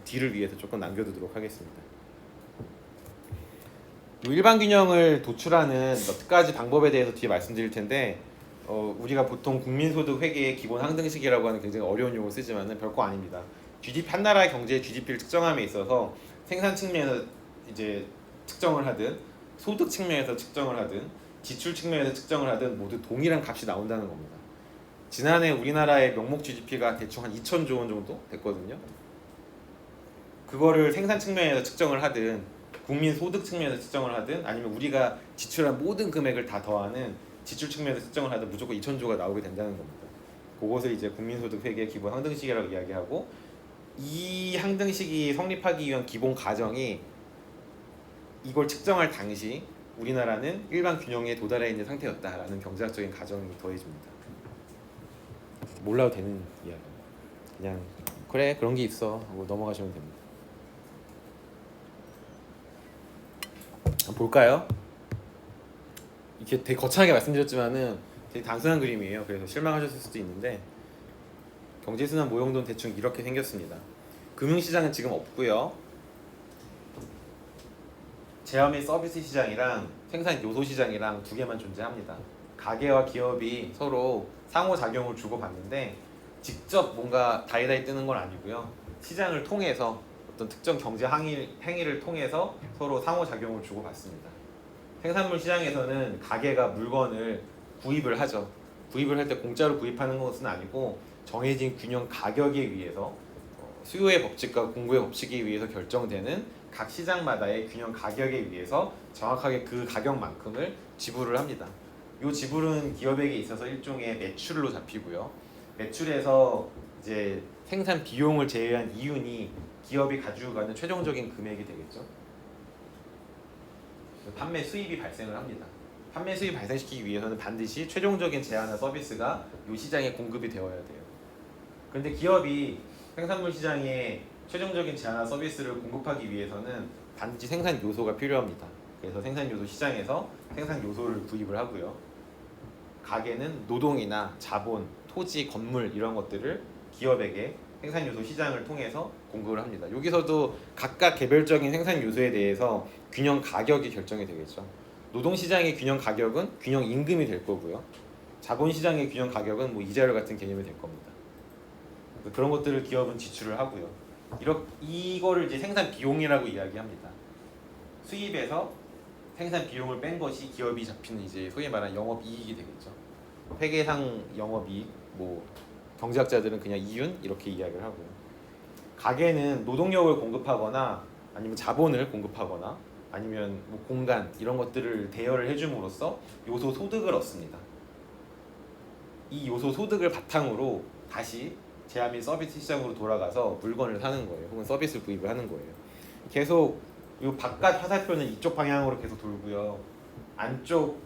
뒤를 위해서 조금 남겨두도록 하겠습니다. 일반 균형을 도출하는 몇 가지 방법에 대해서 뒤에 말씀드릴 텐데 우리가 보통 국민소득 회계의 기본 항등식이라고 하는 굉장히 어려운 용어를 쓰지만은 별거 아닙니다. GDP 한 나라의 경제 GDP를 측정함에 있어서 생산 측면에서 이제 측정을 하든 소득 측면에서 측정을 하든 지출 측면에서 측정을 하든 모두 동일한 값이 나온다는 겁니다. 지난해 우리나라의 명목 GDP가 대충 한 2,000조 원 정도 됐거든요. 그거를 생산 측면에서 측정을 하든 국민 소득 측면에서 측정을 하든 아니면 우리가 지출한 모든 금액을 다 더하는 지출 측면에서 측정을 하든 무조건 2,000조가 나오게 된다는 겁니다. 그것을 이제 국민소득 회계 기본 항등식이라고 이야기하고 이 항등식이 성립하기 위한 기본 가정이 이걸 측정할 당시 우리나라는 일반 균형에 도달해 있는 상태였다라는 경제학적인 가정이 더해집니다. 몰라도 되는 이야기. 그냥 그래 그런 게 있어 하고 넘어가시면 됩니다. 한번 볼까요? 이렇게 되게 거창하게 말씀드렸지만은 되게 단순한 그림이에요. 그래서 실망하셨을 수도 있는데 경제순환 모형도는 대충 이렇게 생겼습니다. 금융시장은 지금 없고요. 제한 및 서비스 시장이랑 생산 요소 시장이랑 두 개만 존재합니다. 가게와 기업이 서로 상호작용을 주고받는데 직접 뭔가 다이다이 뜨는 건 아니고요. 시장을 통해서 어떤 특정 경제 행위를 통해서 서로 상호작용을 주고받습니다. 생산물 시장에서는 가게가 물건을 구입을 하죠. 구입을 할 때 공짜로 구입하는 것은 아니고 정해진 균형 가격에 의해서 수요의 법칙과 공급의 법칙에 의해서 결정되는 각 시장마다의 균형 가격에 의해서 정확하게 그 가격만큼을 지불을 합니다. 이 지불은 기업에게 있어서 일종의 매출로 잡히고요. 매출에서 이제 생산 비용을 제외한 이윤이 기업이 가지고 가는 최종적인 금액이 되겠죠. 판매 수입이 발생을 합니다. 판매 수입 발생시키기 위해서는 반드시 최종적인 제안과 서비스가 이 시장에 공급이 되어야 돼요. 그런데 기업이 생산물 시장에 최종적인 제안과 서비스를 공급하기 위해서는 반드시 생산 요소가 필요합니다. 그래서 생산 요소 시장에서 생산 요소를 구입을 하고요. 가게는 노동이나 자본, 토지, 건물 이런 것들을 기업에게 생산 요소 시장을 통해서 공급을 합니다. 여기서도 각각 개별적인 생산 요소에 대해서 균형 가격이 결정이 되겠죠. 노동 시장의 균형 가격은 균형 임금이 될 거고요. 자본 시장의 균형 가격은 뭐 이자율 같은 개념이 될 겁니다. 그런 것들을 기업은 지출을 하고요. 이거를 이제 생산 비용이라고 이야기합니다. 수입에서 생산 비용을 뺀 것이 기업이 잡히는 이제 소위 말하는 영업 이익이 되겠죠. 회계상 영업 이익, 뭐 경제학자들은 그냥 이윤 이렇게 이야기를 하고요. 가게는 노동력을 공급하거나 아니면 자본을 공급하거나 아니면 뭐 공간 이런 것들을 대여를 해줌으로써 요소 소득을 얻습니다. 이 요소 소득을 바탕으로 다시 제한 및 서비스 시장으로 돌아가서 물건을 사는 거예요. 혹은 서비스를 구입을 하는 거예요. 계속 이 바깥 화살표는 이쪽 방향으로 계속 돌고요. 안쪽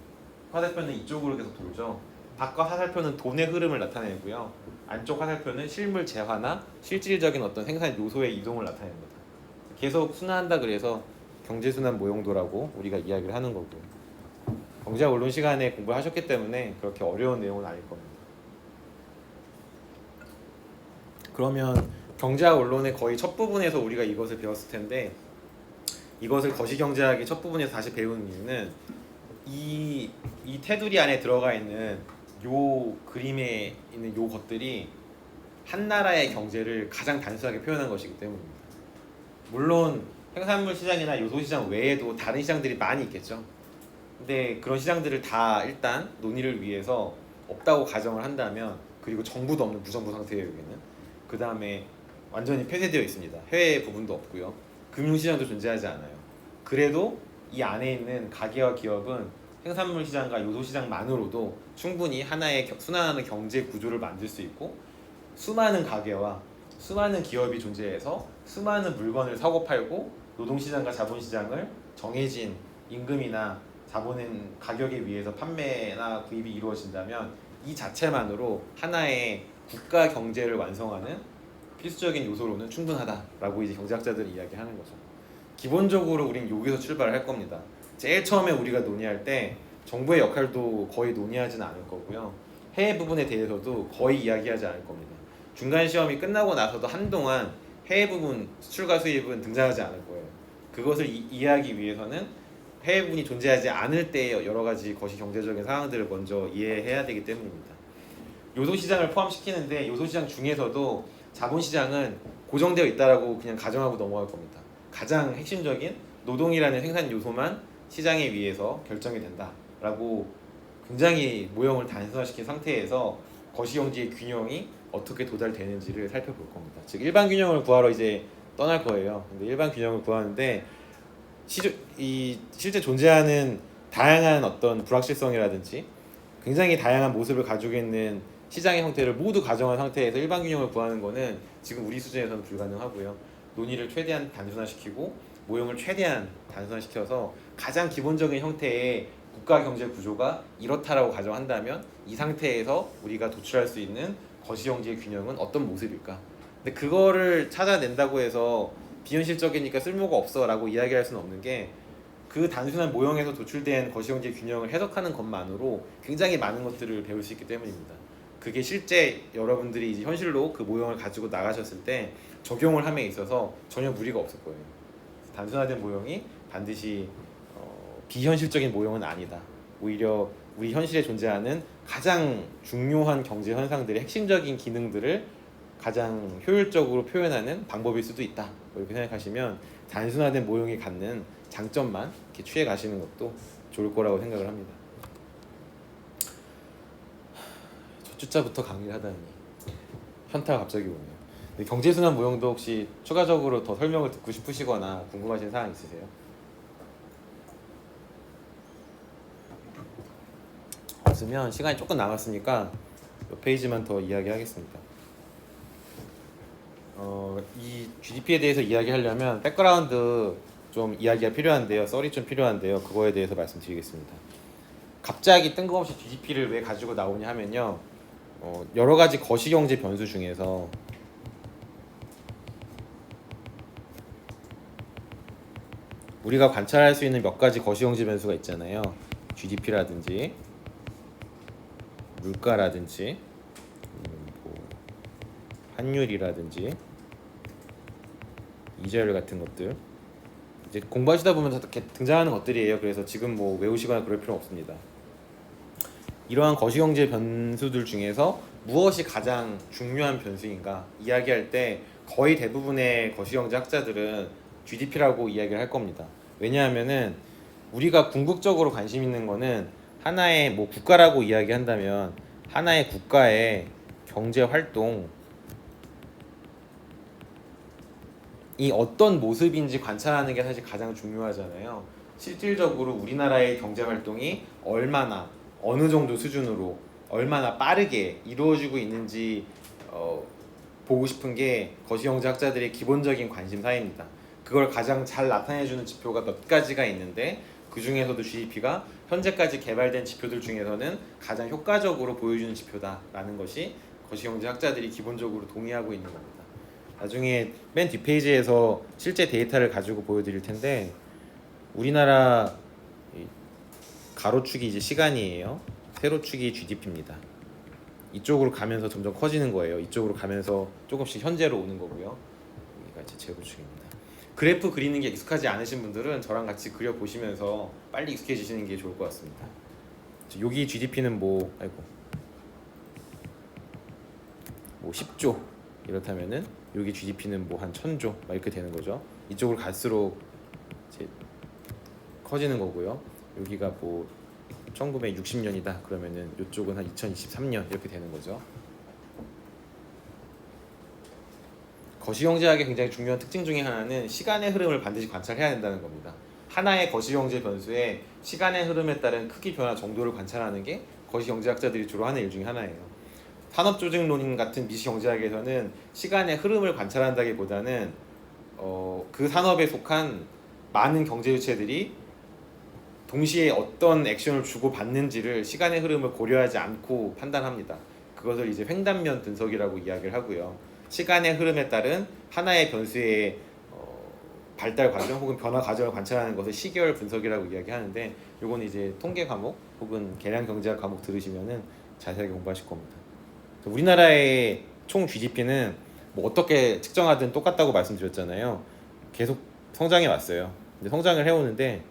화살표는 이쪽으로 계속 돌죠. 바깥 화살표는 돈의 흐름을 나타내고요. 안쪽 화살표는 실물 재화나 실질적인 어떤 생산 요소의 이동을 나타냅니다. 계속 순환한다 그래서 경제순환 모형도라고 우리가 이야기를 하는 거고요. 경제학 원론 시간에 공부를 하셨기 때문에 그렇게 어려운 내용은 아닐 겁니다. 그러면 경제학 원론의 거의 첫 부분에서 우리가 이것을 배웠을 텐데 이것을 거시경제학의 첫 부분에서 다시 배우는 이유는 이 테두리 안에 들어가 있는 요 그림에 있는 요 것들이 한 나라의 경제를 가장 단순하게 표현한 것이기 때문입니다. 물론 생산물 시장이나 요소 시장 외에도 다른 시장들이 많이 있겠죠. 근데 그런 시장들을 다 일단 논의를 위해서 없다고 가정을 한다면, 그리고 정부도 없는 무정부 상태예요 여기는. 그 다음에 완전히 폐쇄되어 있습니다. 해외 부분도 없고요. 금융시장도 존재하지 않아요. 그래도 이 안에 있는 가게와 기업은 생산물 시장과 요소 시장만으로도 충분히 하나의 순환하는 경제 구조를 만들 수 있고, 수많은 가게와 수많은 기업이 존재해서 수많은 물건을 사고 팔고 노동시장과 자본시장을 정해진 임금이나 자본은 가격에 의해서 판매나 구입이 이루어진다면 이 자체만으로 하나의 국가 경제를 완성하는 필수적인 요소로는 충분하다라고 이제 경제학자들이 이야기하는 거죠. 기본적으로 우린 여기서 출발을 할 겁니다. 제일 처음에 우리가 논의할 때 정부의 역할도 거의 논의하지는 않을 거고요. 해외 부분에 대해서도 거의 이야기하지 않을 겁니다. 중간 시험이 끝나고 나서도 한동안 해외 부분 수출과 수입은 등장하지 않을 거예요. 그것을 이해하기 위해서는 해외 부분이 존재하지 않을 때의 여러 가지 거시 경제적인 상황들을 먼저 이해해야 되기 때문입니다. 요소시장을 포함시키는데 요소시장 중에서도 자본시장은 고정되어 있다라고 그냥 가정하고 넘어갈 겁니다. 가장 핵심적인 노동이라는 생산 요소만 시장에 의해서 결정이 된다라고 굉장히 모형을 단순화시킨 상태에서 거시경제의 균형이 어떻게 도달되는지를 살펴볼 겁니다. 즉 일반 균형을 구하러 이제 떠날 거예요. 근데 일반 균형을 구하는데 실제 존재하는 다양한 어떤 불확실성이라든지 굉장히 다양한 모습을 가지고 있는 시장의 형태를 모두 가정한 상태에서 일반 균형을 구하는 거는 지금 우리 수준에서는 불가능하고요. 논의를 최대한 단순화시키고 모형을 최대한 단순화시켜서 가장 기본적인 형태의 국가 경제 구조가 이렇다라고 가정한다면 이 상태에서 우리가 도출할 수 있는 거시경제의 균형은 어떤 모습일까? 근데 그거를 찾아낸다고 해서 비현실적이니까 쓸모가 없어라고 이야기할 수는 없는 게, 그 단순한 모형에서 도출된 거시경제 균형을 해석하는 것만으로 굉장히 많은 것들을 배울 수 있기 때문입니다. 그게 실제 여러분들이 이제 현실로 그 모형을 가지고 나가셨을 때 적용을 함에 있어서 전혀 무리가 없을 거예요. 단순화된 모형이 반드시 비현실적인 모형은 아니다. 오히려 우리 현실에 존재하는 가장 중요한 경제 현상들의 핵심적인 기능들을 가장 효율적으로 표현하는 방법일 수도 있다. 이렇게 생각하시면 단순화된 모형이 갖는 장점만 이렇게 취해 가시는 것도 좋을 거라고 생각을 합니다. 첫 주자부터 강의를 하다니 현타가 갑자기 오네요. 경제순환 모형도 혹시 추가적으로 더 설명을 듣고 싶으시거나 궁금하신 사항 있으세요? 없으면 시간이 조금 남았으니까 몇 페이지만 더 이야기하겠습니다. 이 GDP에 대해서 이야기하려면 백그라운드 좀 이야기가 필요한데요. 썰이 좀 필요한데요. 그거에 대해서 말씀드리겠습니다. 갑자기 뜬금없이 GDP를 왜 가지고 나오냐 하면요. 여러 가지 거시경제 변수 중에서 우리가 관찰할 수 있는 몇 가지 거시경제 변수가 있잖아요. GDP라든지 물가라든지 뭐 환율이라든지 이자율 같은 것들 이제 공부하시다 보면 다 이렇게 등장하는 것들이에요. 그래서 지금 뭐 외우시거나 그럴 필요 없습니다. 이러한 거시경제 변수들 중에서 무엇이 가장 중요한 변수인가 이야기할 때 거의 대부분의 거시경제 학자들은 GDP라고 이야기를 할 겁니다. 왜냐하면은 우리가 궁극적으로 관심 있는 거는 하나의 뭐 국가라고 이야기한다면 하나의 국가의 경제 활동이 어떤 모습인지 관찰하는 게 사실 가장 중요하잖아요. 실질적으로 우리나라의 경제 활동이 얼마나 어느 정도 수준으로 얼마나 빠르게 이루어지고 있는지 보고 싶은 게 거시경제 학자들의 기본적인 관심사입니다. 그걸 가장 잘 나타내주는 지표가 몇 가지가 있는데 그 중에서도 GDP가 현재까지 개발된 지표들 중에서는 가장 효과적으로 보여주는 지표다라는 것이 거시경제 학자들이 기본적으로 동의하고 있는 겁니다. 나중에 맨 뒷페이지에서 실제 데이터를 가지고 보여드릴 텐데 우리나라 가로축이 이제 시간이에요. 세로축이 GDP입니다. 이쪽으로 가면서 점점 커지는 거예요. 이쪽으로 가면서 조금씩 현재로 오는 거고요. 여기가 이제 제로축입니다. 그래프 그리는 게 익숙하지 않으신 분들은 저랑 같이 그려 보시면서 빨리 익숙해지시는 게 좋을 것 같습니다. 여기 GDP는 뭐 10조 이렇다면은 여기 GDP는 뭐 한 1000조 막 이렇게 되는 거죠. 이쪽으로 갈수록 이제 커지는 거고요. 여기가 뭐 1960년이다 그러면은 이쪽은 한 2023년 이렇게 되는 거죠. 거시경제학의 굉장히 중요한 특징 중에 하나는 시간의 흐름을 반드시 관찰해야 된다는 겁니다. 하나의 거시경제 변수의 시간의 흐름에 따른 크기 변화 정도를 관찰하는 게 거시경제학자들이 주로 하는 일 중에 하나예요. 산업조직론인 같은 미시경제학에서는 시간의 흐름을 관찰한다기보다는 그 산업에 속한 많은 경제 주체들이 동시에 어떤 액션을 주고받는지를 시간의 흐름을 고려하지 않고 판단합니다. 그것을 이제 횡단면 분석이라고 이야기를 하고요. 시간의 흐름에 따른 하나의 변수의 발달 과정 혹은 변화 과정을 관찰하는 것을 시계열 분석이라고 이야기하는데 이건 이제 통계 과목 혹은 계량 경제학 과목 들으시면은 자세하게 공부하실 겁니다. 우리나라의 총 GDP는 뭐 어떻게 측정하든 똑같다고 말씀드렸잖아요. 계속 성장해 왔어요. 근데 성장을 해오는데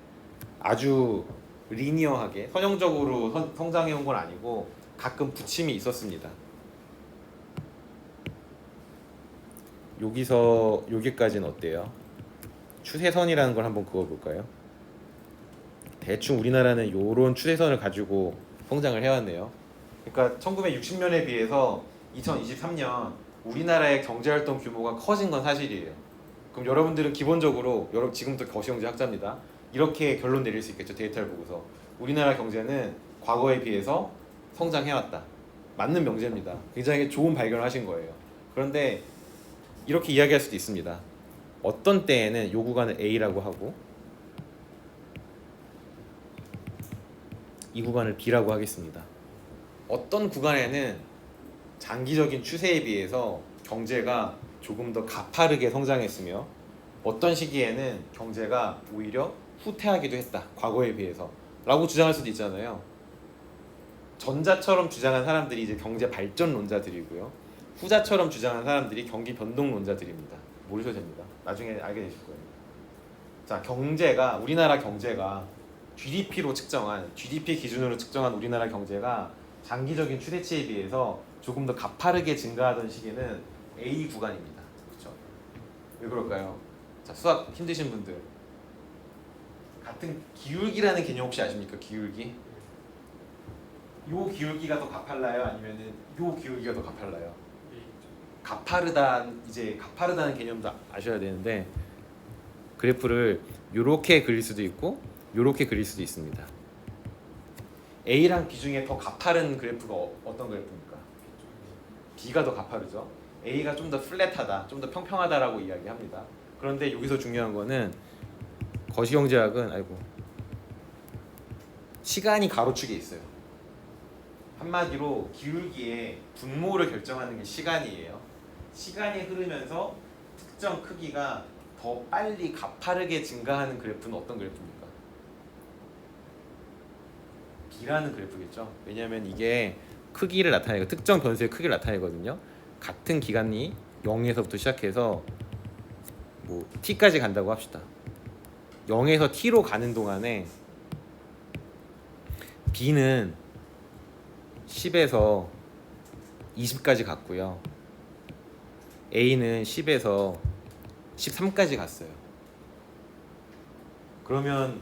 아주 리니어하게 선형적으로 성장해 온 건 아니고 가끔 부침이 있었습니다. 여기서 여기까지는 어때요? 추세선이라는 걸 한번 그어볼까요? 대충 우리나라는 이런 추세선을 가지고 성장을 해왔네요. 그러니까 1960년에 비해서 2023년 우리나라의 경제활동 규모가 커진 건 사실이에요. 그럼 여러분들은 기본적으로 지금부터 거시경제 학자입니다. 이렇게 결론 내릴 수 있겠죠. 데이터를 보고서 우리나라 경제는 과거에 비해서 성장해왔다. 맞는 명제입니다. 굉장히 좋은 발견을 하신 거예요. 그런데 이렇게 이야기할 수도 있습니다. 어떤 때에는 요 구간을 A라고 하고 이 구간을 B라고 하겠습니다. 어떤 구간에는 장기적인 추세에 비해서 경제가 조금 더 가파르게 성장했으며 어떤 시기에는 경제가 오히려 후퇴하기도 했다. 과거에 비해서 라고 주장할 수도 있잖아요. 전자처럼 주장한 사람들이 이제 경제 발전론자들이고요. 후자처럼 주장한 사람들이 경기 변동론자들입니다. 모르셔도 됩니다. 나중에 알게 되실 거예요. 자, 우리나라 경제가 GDP로 측정한 GDP 기준으로 측정한 우리나라 경제가 장기적인 추세치에 비해서 조금 더 가파르게 증가하던 시기는 A 구간입니다. 그렇죠? 왜 그럴까요? 자, 수학 힘드신 분들 같은 기울기라는 개념 혹시 아십니까? 기울기? 요 기울기가 더 가팔라요? 아니면은 요 기울기가 더 가팔라요? 가파르다는 개념도 아셔야 되는데 그래프를 이렇게 그릴 수도 있고 이렇게 그릴 수도 있습니다. A랑 B 중에 더 가파른 그래프가 어떤 그래프입니까? B가 더 가파르죠. A가 좀 더 플랫하다, 좀 더 평평하다라고 이야기합니다. 그런데 여기서 중요한 거는 거시경제학은 시간이 가로축에 있어요. 한마디로 기울기의 분모를 결정하는 게 시간이에요. 시간이 흐르면서 특정 크기가 더 빨리 가파르게 증가하는 그래프는 어떤 그래프입니까? B라는 그래프겠죠. 왜냐하면 이게 크기를 나타내고 특정 변수의 크기를 나타내거든요. 같은 기간이 0에서부터 시작해서 뭐 t까지 간다고 합시다. 0에서 t로 가는 동안에 B는 10에서 20까지 갔고요. A는 10에서 13까지 갔어요. 그러면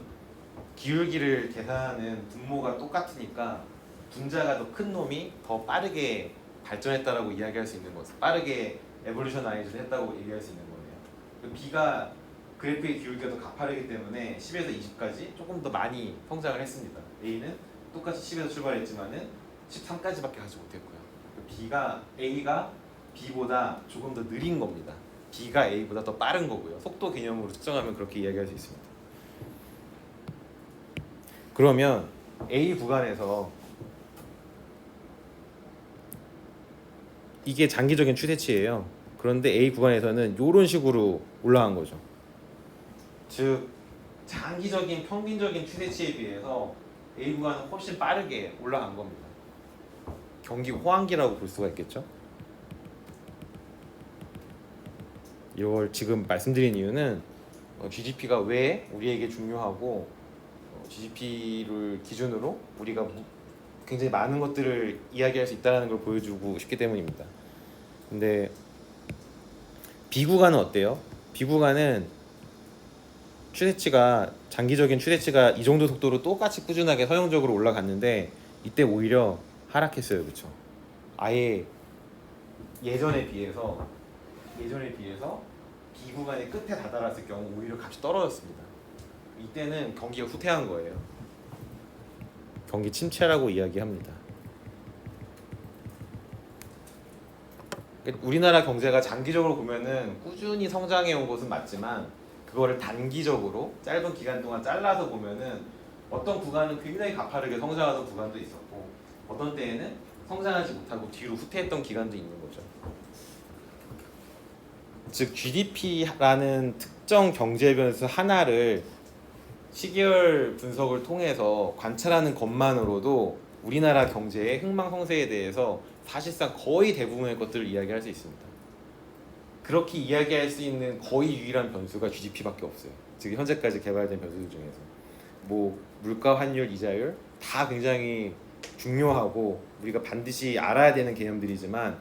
기울기를 계산하는 분모가 똑같으니까 분자가 더 큰 놈이 더 빠르게 발전했다라고 이야기할 수 있는 거죠. 빠르게 에볼루셔나이즈를 했다고 얘기할 수 있는 거예요. B가 그래프의 기울기가 더 가파르기 때문에 10에서 20까지 조금 더 많이 성장을 했습니다. A는 똑같이 10에서 출발했지만은 13까지밖에 가지 못했고요. A가 B보다 조금 더 느린 겁니다. B가 A보다 더 빠른 거고요. 속도 개념으로 측정하면 그렇게 이야기할 수 있습니다. 그러면 A 구간에서 이게 장기적인 추세치예요. 그런데 A 구간에서는 이런 식으로 올라간 거죠. 즉 장기적인 평균적인 추세치에 비해서 A 구간은 훨씬 빠르게 올라간 겁니다. 경기 호황기라고 볼 수가 있겠죠. 이걸 지금 말씀드린 이유는 GDP가 왜 우리에게 중요하고 GDP를 기준으로 우리가 굉장히 많은 것들을 이야기할 수 있다는 걸 보여주고 싶기 때문입니다. 근데 B 구간은 어때요? B 구간은 추세치가 장기적인 추세치가 이 정도 속도로 똑같이 꾸준하게 서형적으로 올라갔는데 이때 오히려 하락했어요. 그렇죠? 아예 예전에 비해서 B 구간의 끝에 다다랐을 경우 오히려 값이 떨어졌습니다. 이때는 경기가 후퇴한 거예요. 경기 침체라고 이야기합니다. 우리나라 경제가 장기적으로 보면은 꾸준히 성장해 온 것은 맞지만 그거를 단기적으로 짧은 기간 동안 잘라서 보면은 어떤 구간은 굉장히 가파르게 성장하던 구간도 있었고 어떤 때에는 성장하지 못하고 뒤로 후퇴했던 기간도 있는 거죠. 즉 GDP라는 특정 경제 변수 하나를 시계열 분석을 통해서 관찰하는 것만으로도 우리나라 경제의 흥망성쇠에 대해서 사실상 거의 대부분의 것들을 이야기할 수 있습니다. 그렇게 이야기할 수 있는 거의 유일한 변수가 GDP밖에 없어요. 즉 현재까지 개발된 변수들 중에서 뭐 물가, 환율, 이자율 다 굉장히 중요하고 우리가 반드시 알아야 되는 개념들이지만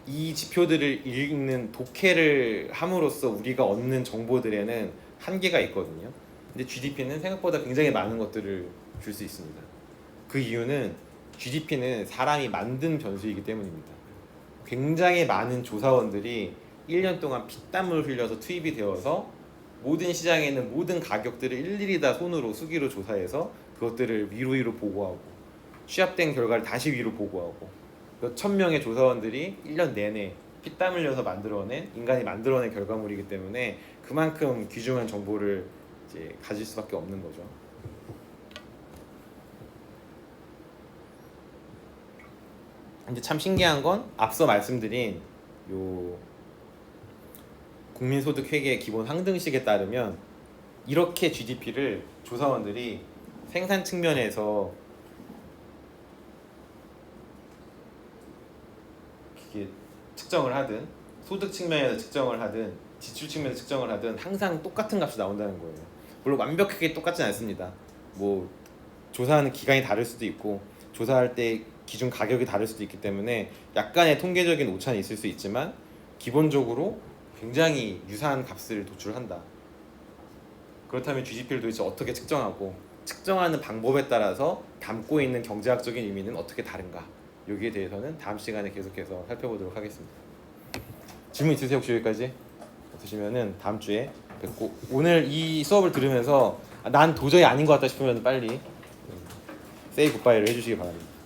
이 지표들을 읽는 독해를 함으로써 우리가 얻는 정보들에는 한계가 있거든요. 근데 GDP는 생각보다 굉장히 많은 것들을 줄 수 있습니다. 그 이유는 GDP는 사람이 만든 변수이기 때문입니다. 굉장히 많은 조사원들이 1년 동안 피땀을 흘려서 투입이 되어서 모든 시장에 있는 모든 가격들을 일일이 다 손으로 수기로 조사해서 그것들을 위로 보고하고 취합된 결과를 다시 위로 보고하고 몇천 명의 조사원들이 1년 내내 피땀 흘려서 인간이 만들어낸 결과물이기 때문에 그만큼 귀중한 정보를 이제 가질 수밖에 없는 거죠. 근데 참 신기한 건 앞서 말씀드린 요 국민소득회계 기본 상등식에 따르면 이렇게 GDP를 조사원들이 생산 측면에서 이게 측정을 하든 소득 측면에서 측정을 하든 지출 측면에서 측정을 하든 항상 똑같은 값이 나온다는 거예요. 물론 완벽하게 똑같진 않습니다. 뭐 조사하는 기간이 다를 수도 있고 조사할 때 기준 가격이 다를 수도 있기 때문에 약간의 통계적인 오차는 있을 수 있지만 기본적으로 굉장히 유사한 값을 도출한다. 그렇다면 GDP를 도대체 어떻게 측정하고 측정하는 방법에 따라서 담고 있는 경제학적인 의미는 어떻게 다른가? 여기에 대해서는 다음 시간에 계속해서 살펴보도록 하겠습니다. 질문 있으세요 혹시 여기까지? 없으시면은 다음 주에 뵙고 오늘 이 수업을 들으면서 난 도저히 아닌 것 같다 싶으면 빨리 세이 굿바이를 해주시기 바랍니다.